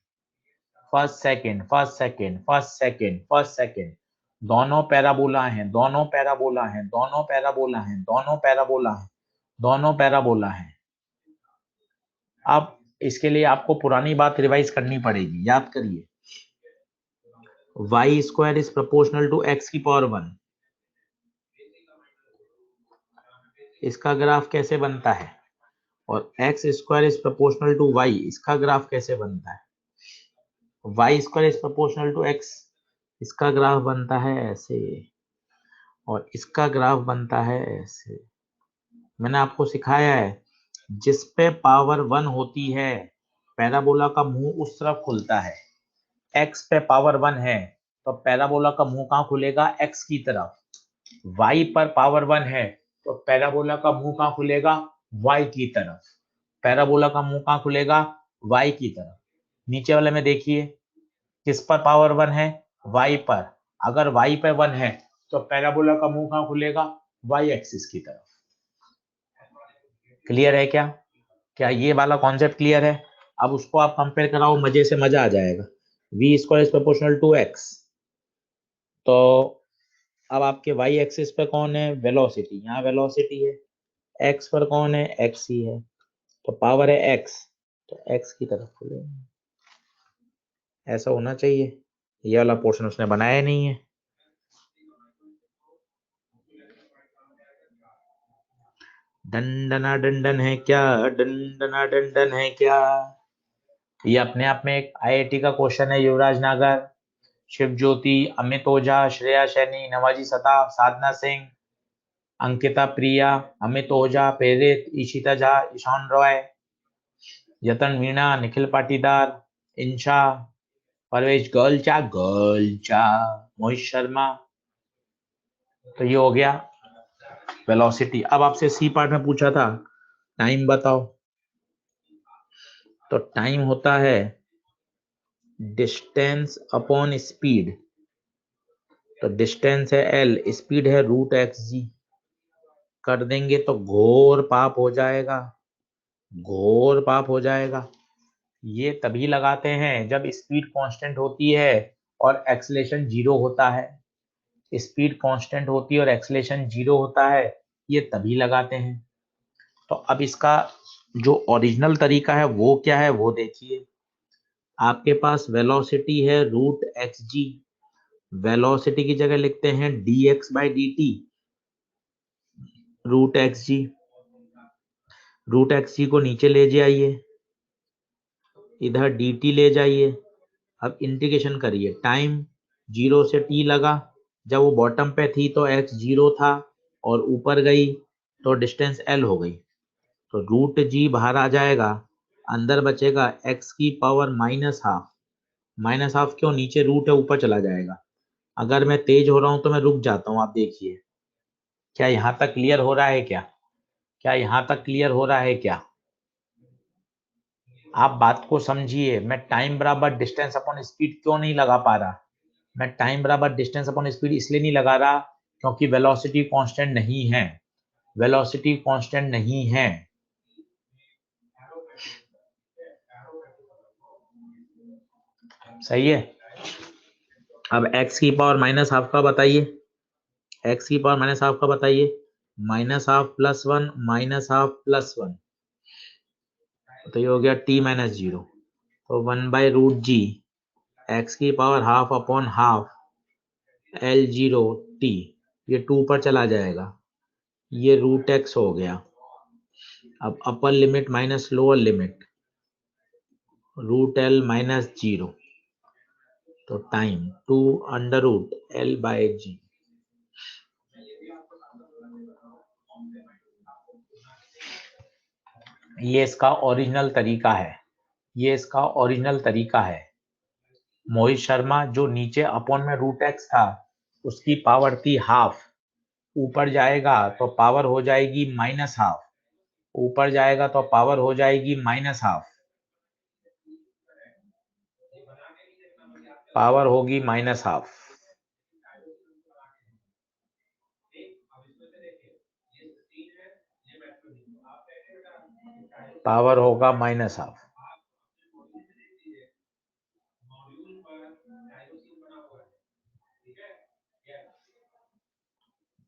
Speaker 1: First second, first second, first second, first second, दोनों पैराबोला हैं, दोनों पैराबोला हैं, दोनों पैराबोला हैं, दोनों पैराबोला हैं, दोनों पैराबोला हैं। अब इसके लिए आपको पुरानी बात रिवाइज करनी पड़ेगी, याद करिए, y² is proportional to x⁻1। इसका ग्राफ कैसे बनता है? और x² is proportional to y, इसका ग्राफ कैसे बनता है? y² is proportional to x, इसका ग्राफ बनता है ऐसे, और इसका ग्राफ बनता है ऐसे। मैंने आपको सिखाया है, जिस पे पावर 1 होती है पैराबोला का मुंह उस तरफ खुलता है। x पे पावर 1 है तो पैराबोला का मुंह कहाँ खुलेगा? x की तरफ। y पर पावर 1 है तो पैराबोला का मुंह कहाँ खुलेगा? y की तरफ। पैराबोला का मुंह कहाँ खुलेगा? y की तरफ। नीचे वाले में देखिए, किस पर पावर 1 है? y पर। अगर y पे 1 है तो पैराबोला का मुंह कहाँ खुलेगा? y एक्सिस की तरफ। क्लियर है क्या? क्या ये वाला कॉन्सेप्ट क्लियर है? अब उसको आप कंपेयर कराओ, मजे से मजा आ जाएगा। v² is proportional to x, तो अब आपके y एक्सिस पे कौन है? वेलोसिटी, यहाँ वेलोसिटी है। x पर कौन है? x ही है, तो पावर है x, तो x की तरफ खुलेगा। ऐसा होना चाहिए, ये वाला पोर्शन उसने बनाया नहीं है। डंडना डंडन है क्या? डंडना डंडन है क्या? ये अपने आप में एक IIT का क्वेश्चन है। युवराज नागर, शिव ज्योति, अमित ओझा, श्रेया सैनी, नवाजी सदाफ, साधना सिंह, अंकिता प्रिया, अमित ओझा, प्रेरित, ईशिता झा, ईशान रॉय, यतन मीणा, निखिल पाटीदार, इंशा, परवेश गर्लचा, मोहित शर्मा। तो ये हो गया वेलोसिटी। अब आपसे सी पार्ट में पूछा था टाइम बताओ, तो टाइम होता है डिस्टेंस अपॉन स्पीड। तो डिस्टेंस है l, स्पीड है √xg। कर देंगे तो घोर पाप हो जाएगा, घोर पाप हो जाएगा। ये तभी लगाते हैं जब स्पीड कांस्टेंट होती है और एक्सेलरेशन 0 होता है। स्पीड कांस्टेंट होती है और एक्सेलरेशन 0 होता है, ये तभी लगाते हैं। तो अब इसका जो ओरिजिनल तरीका है वो क्या है वो देखिए। आपके पास वेलोसिटी है रूट एक्स जी, वेलोसिटी की जगह लिखते हैं dx by d t, root x g. Root x g को नीचे ले जाइए, इधर dt ले जाइए। अब इंटीग्रेशन करिए, टाइम 0 से t लगा, जब वो बॉटम पे थी तो x 0 था, और ऊपर गई तो डिस्टेंस l हो गई। तो रूट जी बाहर आ जाएगा, अंदर बचेगा x की power minus half. Minus half क्यों, नीचे रूट है ऊपर चला जाएगा। अगर मैं तेज हो रहा हूं तो मैं रुक जाता हूं। आप देखिए, क्या यहां तक क्लियर हो रहा है क्या? क्या यहां तक क्लियर हो रहा है क्या? आप बात को समझिए। मैं टाइम बराबर डिस्टेंस अपॉन स्पीड क्यों नहीं लगा पा रहा? मैं टाइम बराबर डिस्टेंस अपॉन स्पीड इसलिए नहीं लगा रहा क्योंकि वेलोसिटी कांस्टेंट नहीं है। वेलोसिटी कांस्टेंट नहीं है। सही है। अब x की पावर माइनस हाफ का बताइए, x की पावर माइनस हाफ का बताइए। Minus half plus one, minus half plus one, तो ये हो गया t माइनस जीरो। तो 1/√g, x की power half upon half L0 t, ये 2 पर चला जाएगा, ये रूट एक्स हो गया। अब upper limit minus lower limit, root L minus zero, तो टाइम 2√L/g। ये इसका ओरिजिनल तरीका है, ये इसका ओरिजिनल तरीका है। मोहित शर्मा जो नीचे अपॉन में रूट एक्स था उसकी पावर थी हाफ, ऊपर जाएगा तो पावर हो जाएगी माइनस हाफ, ऊपर जाएगा तो पावर हो जाएगी माइनस हाफ, पावर होगी माइनस हाफ। पावर होगा माइनस हाफ।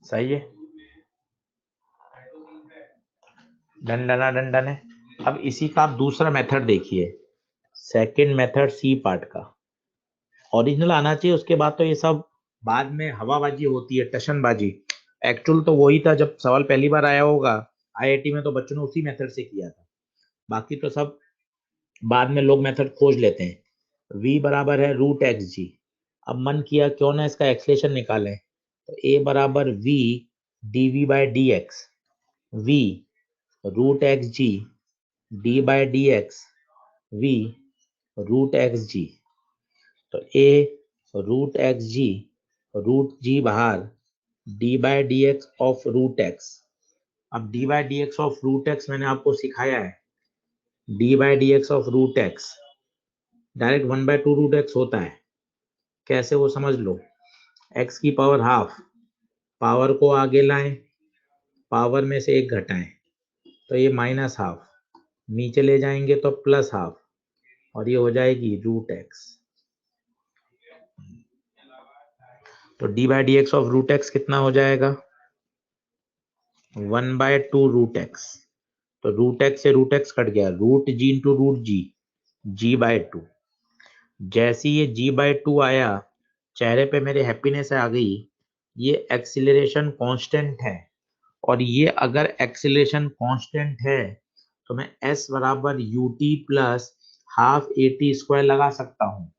Speaker 1: सही है, डंडना डंडन है। अब इसी का आप दूसरा मेथड देखिए, सेकंड मेथड सी पार्ट का। ओरिजिनल आना चाहिए, उसके बाद तो ये सब बाद में हवाबाजी होती है, टशनबाजी। एक्चुअल तो वही था, जब सवाल पहली बार आया होगा आईआईटी में तो बच्चों ने उसी मेथड से किया था। बाकी तो सब बाद में लोग मेथड खोज लेते हैं। v बराबर है रूट एक्स जी। अब मन किया क्यों ना इसका एक्सलेशन निकालें, तो a बराबर v dv by d x, v root x g d by d x, v root x g. तो a root x g, root g बाहर, d by d x of root x. अब d by d x of root x मैंने आपको सिखाया है, d by d x of root x direct 1/2 root x होता है। कैसे वो समझ लो, x की पावर हाफ, पावर को आगे लाएं, पावर में से एक घटाएं, तो ये माइनस हाफ, नीचे ले जाएंगे तो प्लस हाफ, और ये हो जाएगी रूट एक्स। तो d by d x of root x कितना हो जाएगा, 1/2 रूट एक्स। तो रूट एक्स से रूट एक्स कट गया, root G into root G, g/2। जैसे ये g/2 आया, चेहरे पे मेरे हैप्पीनेस आ गई। ये एक्सीलरेशन कांस्टेंट है, और ये अगर एक्सीलरेशन कांस्टेंट है तो मैं s बराबर U T plus half A T square लगा सकता हूँ।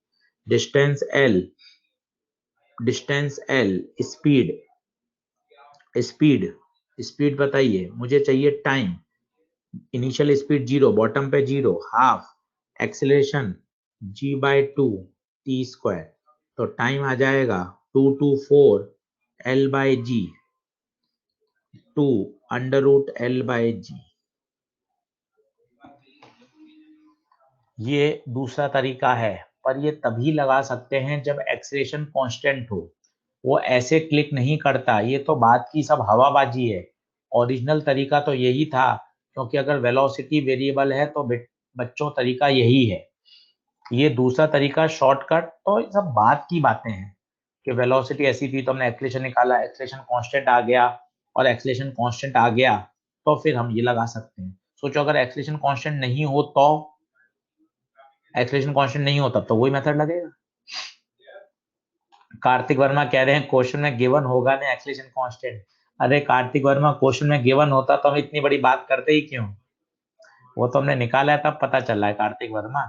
Speaker 1: Distance l, distance l, speed, speed, speed बताइए मुझे, चाहिए टाइम। इनिशियल स्पीड 0, बॉटम पे 0, half acceleration g/2 T square, तो टाइम आ जाएगा 224L/g, 2√L/g। ये दूसरा तरीका है, पर ये तभी लगा सकते हैं जब एक्सीलरेशन कांस्टेंट हो। वो ऐसे क्लिक नहीं करता, ये तो बात की सब हवाबाजी है। ओरिजिनल तरीका तो यही था, क्योंकि अगर वेलोसिटी वेरिएबल है तो बच्चों तरीका यही है। ये दूसरा तरीका शॉर्टकट, तो ये सब बात की बातें हैं कि वेलोसिटी ऐसी थी तो हमने एक्सीलरेशन निकाला, एक्सीलरेशन कांस्टेंट आ गया, और एक्सीलरेशन कांस्टेंट आ गया तो फिर हम ये लगा सकते हैं। सोचो अगर एक्सेलरेशन कांस्टेंट नहीं हो तो, एक्सेलरेशन कांस्टेंट नहीं हो तब तो वही मेथड लगेगा। कार्तिक वर्मा कह रहे हैं क्वेश्चन में गिवन होगा ना एक्सेलरेशन कांस्टेंट। अरे कार्तिक वर्मा, क्वेश्चन में गिवन होता तो हम इतनी बड़ी बात करते ही क्यों? वो तो हमने निकाला है तब पता चला है कार्तिक वर्मा।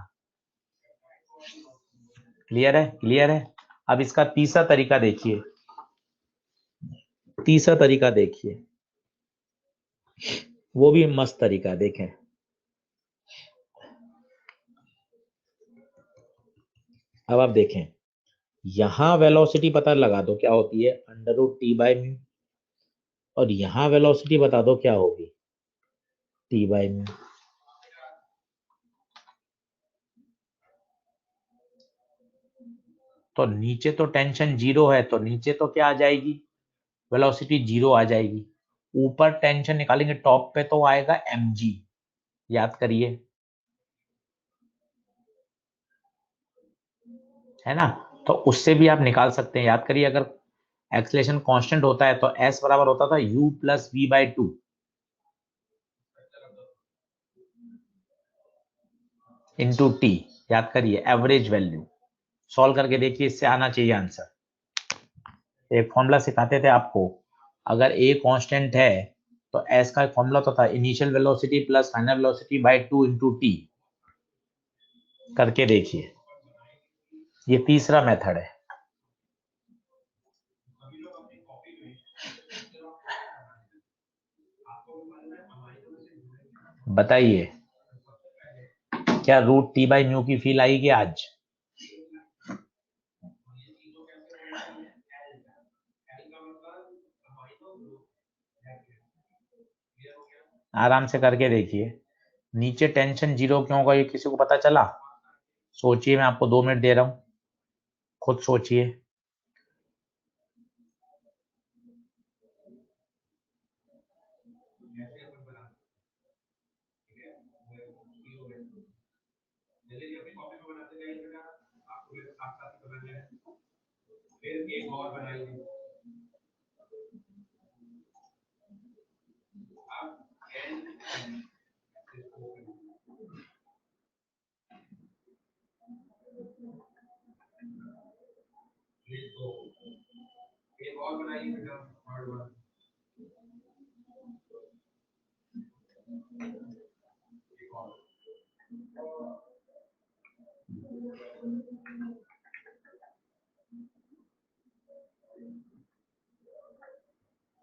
Speaker 1: क्लियर है, क्लियर है। अब इसका तीसरा तरीका देखिए, तीसरा तरीका देखिए, वो भी मस्त तरीका है, देखें। अब आप देखें, यहां वेलोसिटी पता लगा दो क्या होती है, √T/μ, और यहां वेलोसिटी बता दो क्या होगी, T/μ। तो नीचे तो टेंशन जीरो है, तो नीचे तो क्या आ जाएगी, वेलोसिटी जीरो आ जाएगी। ऊपर टेंशन निकालेंगे टॉप पे तो आएगा mg, याद करिए, है ना। तो उससे भी आप निकाल सकते हैं, याद करिए। अगर एक्सेलरेशन कांस्टेंट होता है तो s बराबर होता था u + v/2 इंटू टी, याद करिए, एवरेज वैल्यू। सॉल्व करके देखिए, इससे आना चाहिए आंसर। एक फॉर्मूला सिखाते थे आपको, अगर a कांस्टेंट है तो s का एक फॉर्मूला तो था, initial velocity plus final velocity bye 2 into T. करके देखिए, ये तीसरा मेथड है। बताइए, क्या √T/μ की फील आएगी आज? आराम से करके देखिए। नीचे टेंशन जीरो क्यों होगा, ये किसी को पता चला? सोचिए, मैं आपको 2 मिनट दे रहा हूं, खुद सोचिए।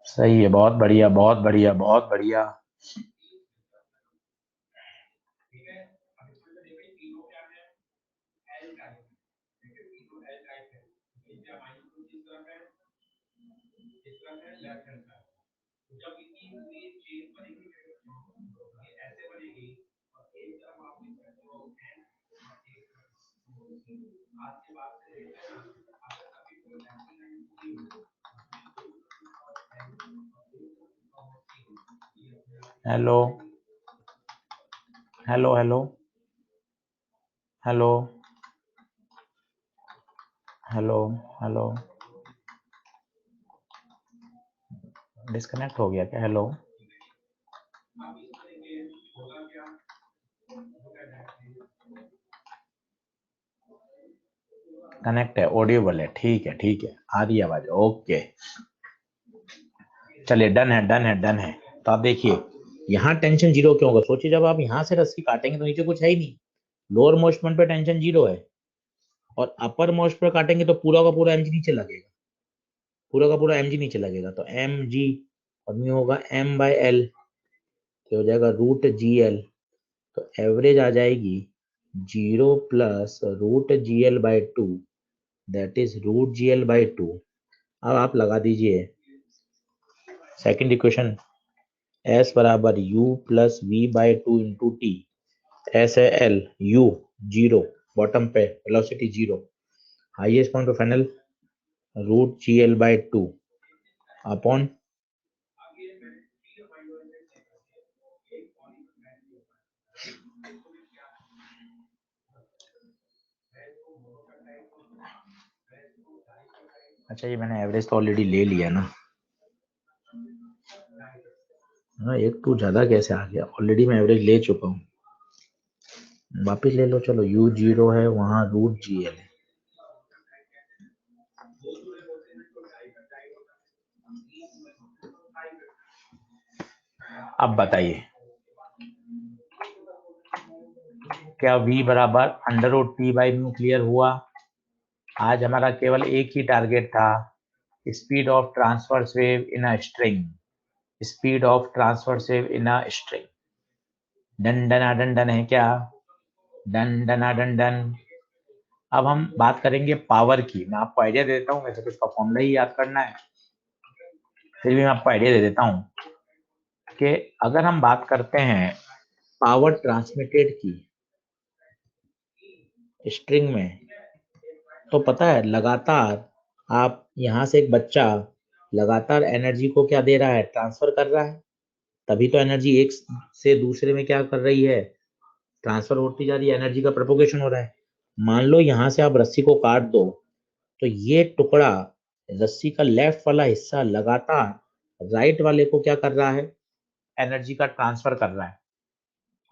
Speaker 1: सही है, बहुत बढ़िया, बहुत बढ़िया, बहुत बढ़िया। Hello, hello, hello, hello, hello, hello, disconnect हो गया क्या? हेलो, कनेक्ट है, ऑडियोबल है, ठीक है, ठीक है, आ रही है आवाज, ओके। चलिए, डन है, डन है, डन है। तो आप देखिए, यहाँ टेंशन जीरो क्यों होगा? सोचिए, जब आप यहाँ से रस्सी काटेंगे तो नीचे कुछ है ही नहीं, लोअर मोस्ट पॉइंट पे टेंशन जीरो है, और अपर मोस्ट पर काटेंगे तो पूरा का पूरा mg नीचे लगेगा, पूरा का पूरा mg नीचे लगेगा, तो mg और म्यू होगा m/l, तो हो जाएगा √GL। तो एवरेज आ जाएगी 0 plus √GL/2, that is √GL/2। अब आप लगा दीजिए सेकंड इक्वेशन, s बराबर u + v/2 into T. S है एल, यू जीरो, बॉटम पे वेलोसिटी जीरो, हाईएस्ट पॉइंट पे फाइनल √GL/2 अपॉन अच्छा, ये मैंने एवरेज तो ऑलरेडी ले लिया ना, हाँ, एक टू ज्यादा कैसे आ गया, ऑलरेडी मैं एवरेज ले चुका हूँ, वापिस ले लो। चलो u0 है, वहां √GL है। अब बताइए क्या v बराबर √T/μ क्लियर हुआ? आज हमारा केवल एक ही टारगेट था, speed of transverse wave in a string, speed of transverse wave in a string. Done डना डन डन है क्या? डन डना डन डन। अब हम बात करेंगे पावर की। मैं आपको आइडिया दे देता हूँ, वैसे तो इसका फॉर्मूला ही याद करना है, फिर भी मैं आपको आइडिया दे देता हूँ कि अगर हम बात करते हैं पावर ट्रांसमिटेड की स्ट्रिंग में, तो पता है लगातार आप यहाँ से एक बच्चा लगातार एनर्जी को क्या दे रहा है, ट्रांसफर कर रहा है, तभी तो एनर्जी एक से दूसरे में क्या कर रही है, ट्रांसफर होती जा रही है, एनर्जी का प्रोपोगेशन हो रहा है। मान लो यहाँ से आप रस्सी को काट दो, तो ये टुकड़ा, रस्सी का लेफ्ट वाला हिस्सा लगातार राइट वाले को क्या कर रहा है, एनर्जी का ट्रांसफर कर रहा है।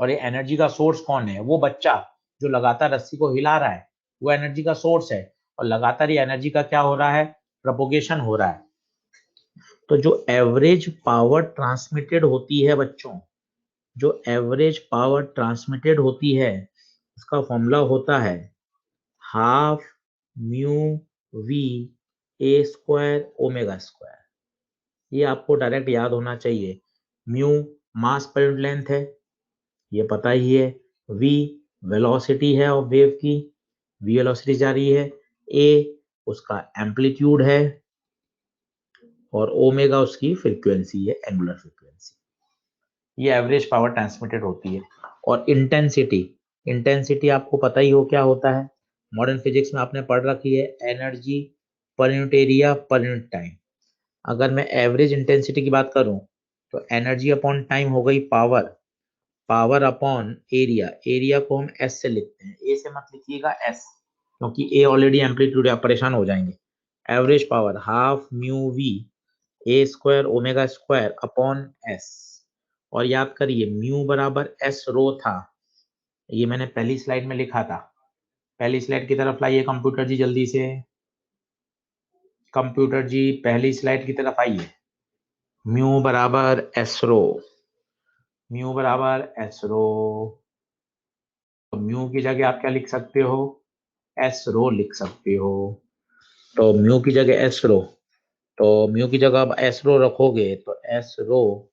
Speaker 1: और ये एनर्जी का सोर्स कौन है? वो बच्चा जो लगातार रस्सी को हिला रहा है, वो एनर्जी का सोर्स है। और लगातार ये एनर्जी का क्या हो रहा है, प्रोपोगेशन हो रहा है। तो जो एवरेज पावर ट्रांसमिटेड होती है बच्चों, जो एवरेज पावर ट्रांसमिटेड होती है, उसका फॉर्मूला होता है half mu V A square omega square. ये आपको डायरेक्ट याद होना चाहिए। म्यू मास पर यूनिट लेंथ है, ये पता ही है। वी वेलोसिटी है ऑफ वेव की, वी वेलोसिटी जा रही है। ए उसका एम्पलीट्यूड है, और ओमेगा उसकी फ्रीक्वेंसी है, एंगुलर फ्रीक्वेंसी। ये एवरेज पावर ट्रांसमिटेड होती है। और इंटेंसिटी, इंटेंसिटी आपको पता ही हो क्या होता है, मॉडर्न फिजिक्स में आपने पढ़ रखी है, energy per unit area per unit time. अगर मैं एवरेज इंटेंसिटी की बात करूं, तो एनर्जी अपॉन टाइम हो गई power, power upon area, area को हम एस से लिखते हैं, ए से मत लिखिएगा एस, क्योंकि ए ऑलरेडी एम्पलीट्यूड, आप परेशान हो जाएंगे। Average power half mu V A square omega square upon S. और याद करिए म्यू बराबर एस रो था, ये मैंने पहली स्लाइड में लिखा था। पहली स्लाइड की तरफ लाइए कंप्यूटर जी, जल्दी से कंप्यूटर जी, पहली स्लाइड की तरफ आइए। म्यू बराबर एस रो, म्यू बराबर एस रो। तो म्यू की जगह आप क्या लिख सकते हो, एस रो लिख सकते हो। तो म्यू की जगह एस रो, तो म्यू की जगह आप एस रो रखोगे, तो S rho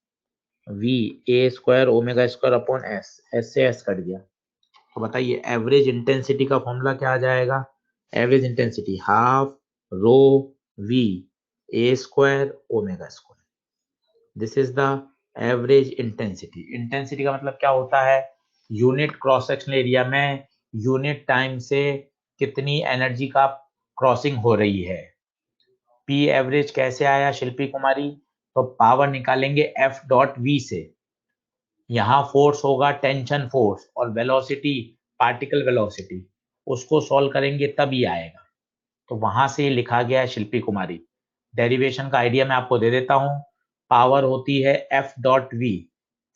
Speaker 1: V A square omega square upon S, S से एस कट गया। तो बताइए एवरेज इंटेंसिटी का फॉर्मूला क्या आ जाएगा, average intensity half rho V A square omega square. This is the average intensity. Intensity का मतलब क्या होता है, यूनिट क्रॉस सेक्शनल एरिया में यूनिट टाइम से कितनी एनर्जी का क्रॉसिंग हो रही है। पी एवरेज कैसे आया शिल्पी कुमारी, तो पावर निकालेंगे एफ डॉट वी से, यहाँ फोर्स होगा टेंशन फोर्स, और वेलोसिटी पार्टिकल वेलोसिटी, उसको सॉल्व करेंगे तब ये आएगा। तो वहां से लिखा गया है शिल्पी कुमारी। डेरिवेशन का आइडिया मैं आपको दे देता हूँ। पावर होती है एफ डॉट वी,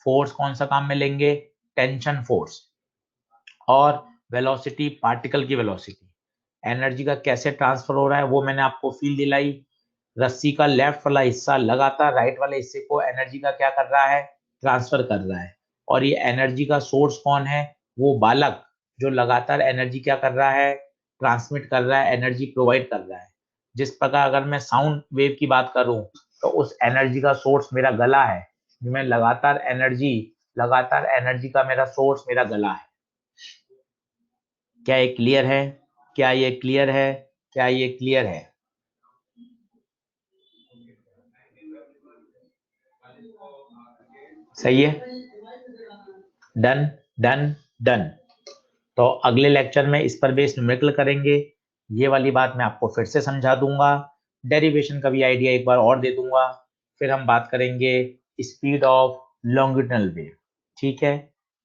Speaker 1: फोर्स कौन सा काम में लेंगे, टेंशन फोर्स, और वेलोसिटी पार्टिकल की वेलोसिटी। एनर्जी का कैसे ट्रांसफर हो रहा है वो मैंने आपको फील दिलाई। रस्सी का लेफ्ट वाला हिस्सा लगातार राइट वाले हिस्से को एनर्जी का क्या कर रहा है, ट्रांसफर कर रहा है। और ये एनर्जी का सोर्स कौन है, वो बालक जो लगातार एनर्जी क्या कर रहा है, ट्रांसमिट कर रहा है, एनर्जी प्रोवाइड कर रहा है। जिस प्रकार अगर मैं साउंड वेव की बात करूं, तो उस एनर्जी का सोर्स मेरा गला है, मैं लगातार एनर्जी का मेरा सोर्स मेरा गला है। क्या ये क्लियर है, क्या ये क्लियर है, क्या ये क्लियर है? सही है, डन डन डन। तो अगले लेक्चर में इस पर बेस्ड न्यूमेरिकल करेंगे। ये वाली बात मैं आपको फिर से समझा दूंगा, डेरिवेशन का भी आइडिया एक बार और दे दूंगा। फिर हम बात करेंगे स्पीड ऑफ लॉन्गिट्यूडनल वेव। ठीक है,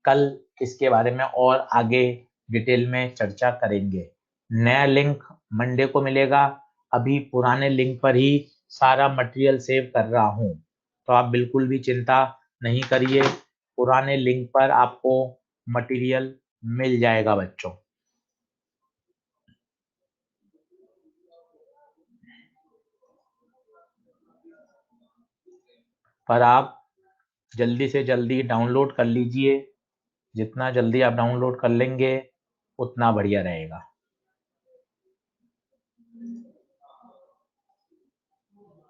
Speaker 1: कल इसके बारे में और आगे डिटेल में चर्चा करेंगे। नया लिंक मंडे को मिलेगा, अभी पुराने लिंक पर ही सारा मटेरियल सेव कर रहा हूँ, तो आप बिल्कुल भी चिंता नहीं करिए, पुराने लिंक पर आपको मटेरियल मिल जाएगा बच्चों। पर आप जल्दी से जल्दी डाउनलोड कर लीजिए, जितना जल्दी आप डाउनलोड कर लेंगे उतना बढ़िया रहेगा।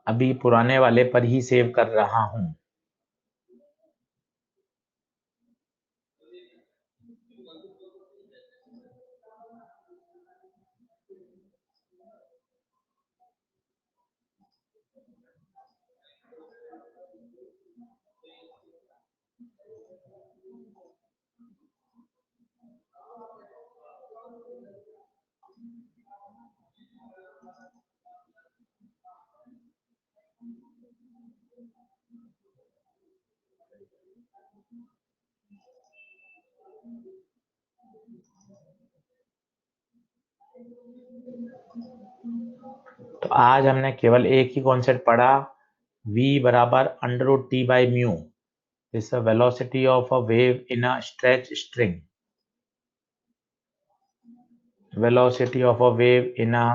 Speaker 1: अभी पुराने वाले पर ही सेव कर रहा हूं। तो आज हमने केवल एक ही कॉन्सेप्ट पढ़ा, v बराबर under root T by mu is the velocity of a wave in a stretch string. Velocity of a wave in a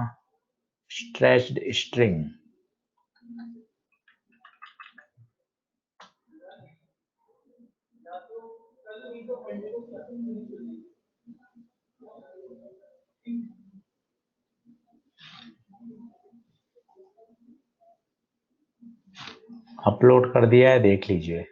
Speaker 1: stretched string. Upload कर दिया है, देख लीजिए।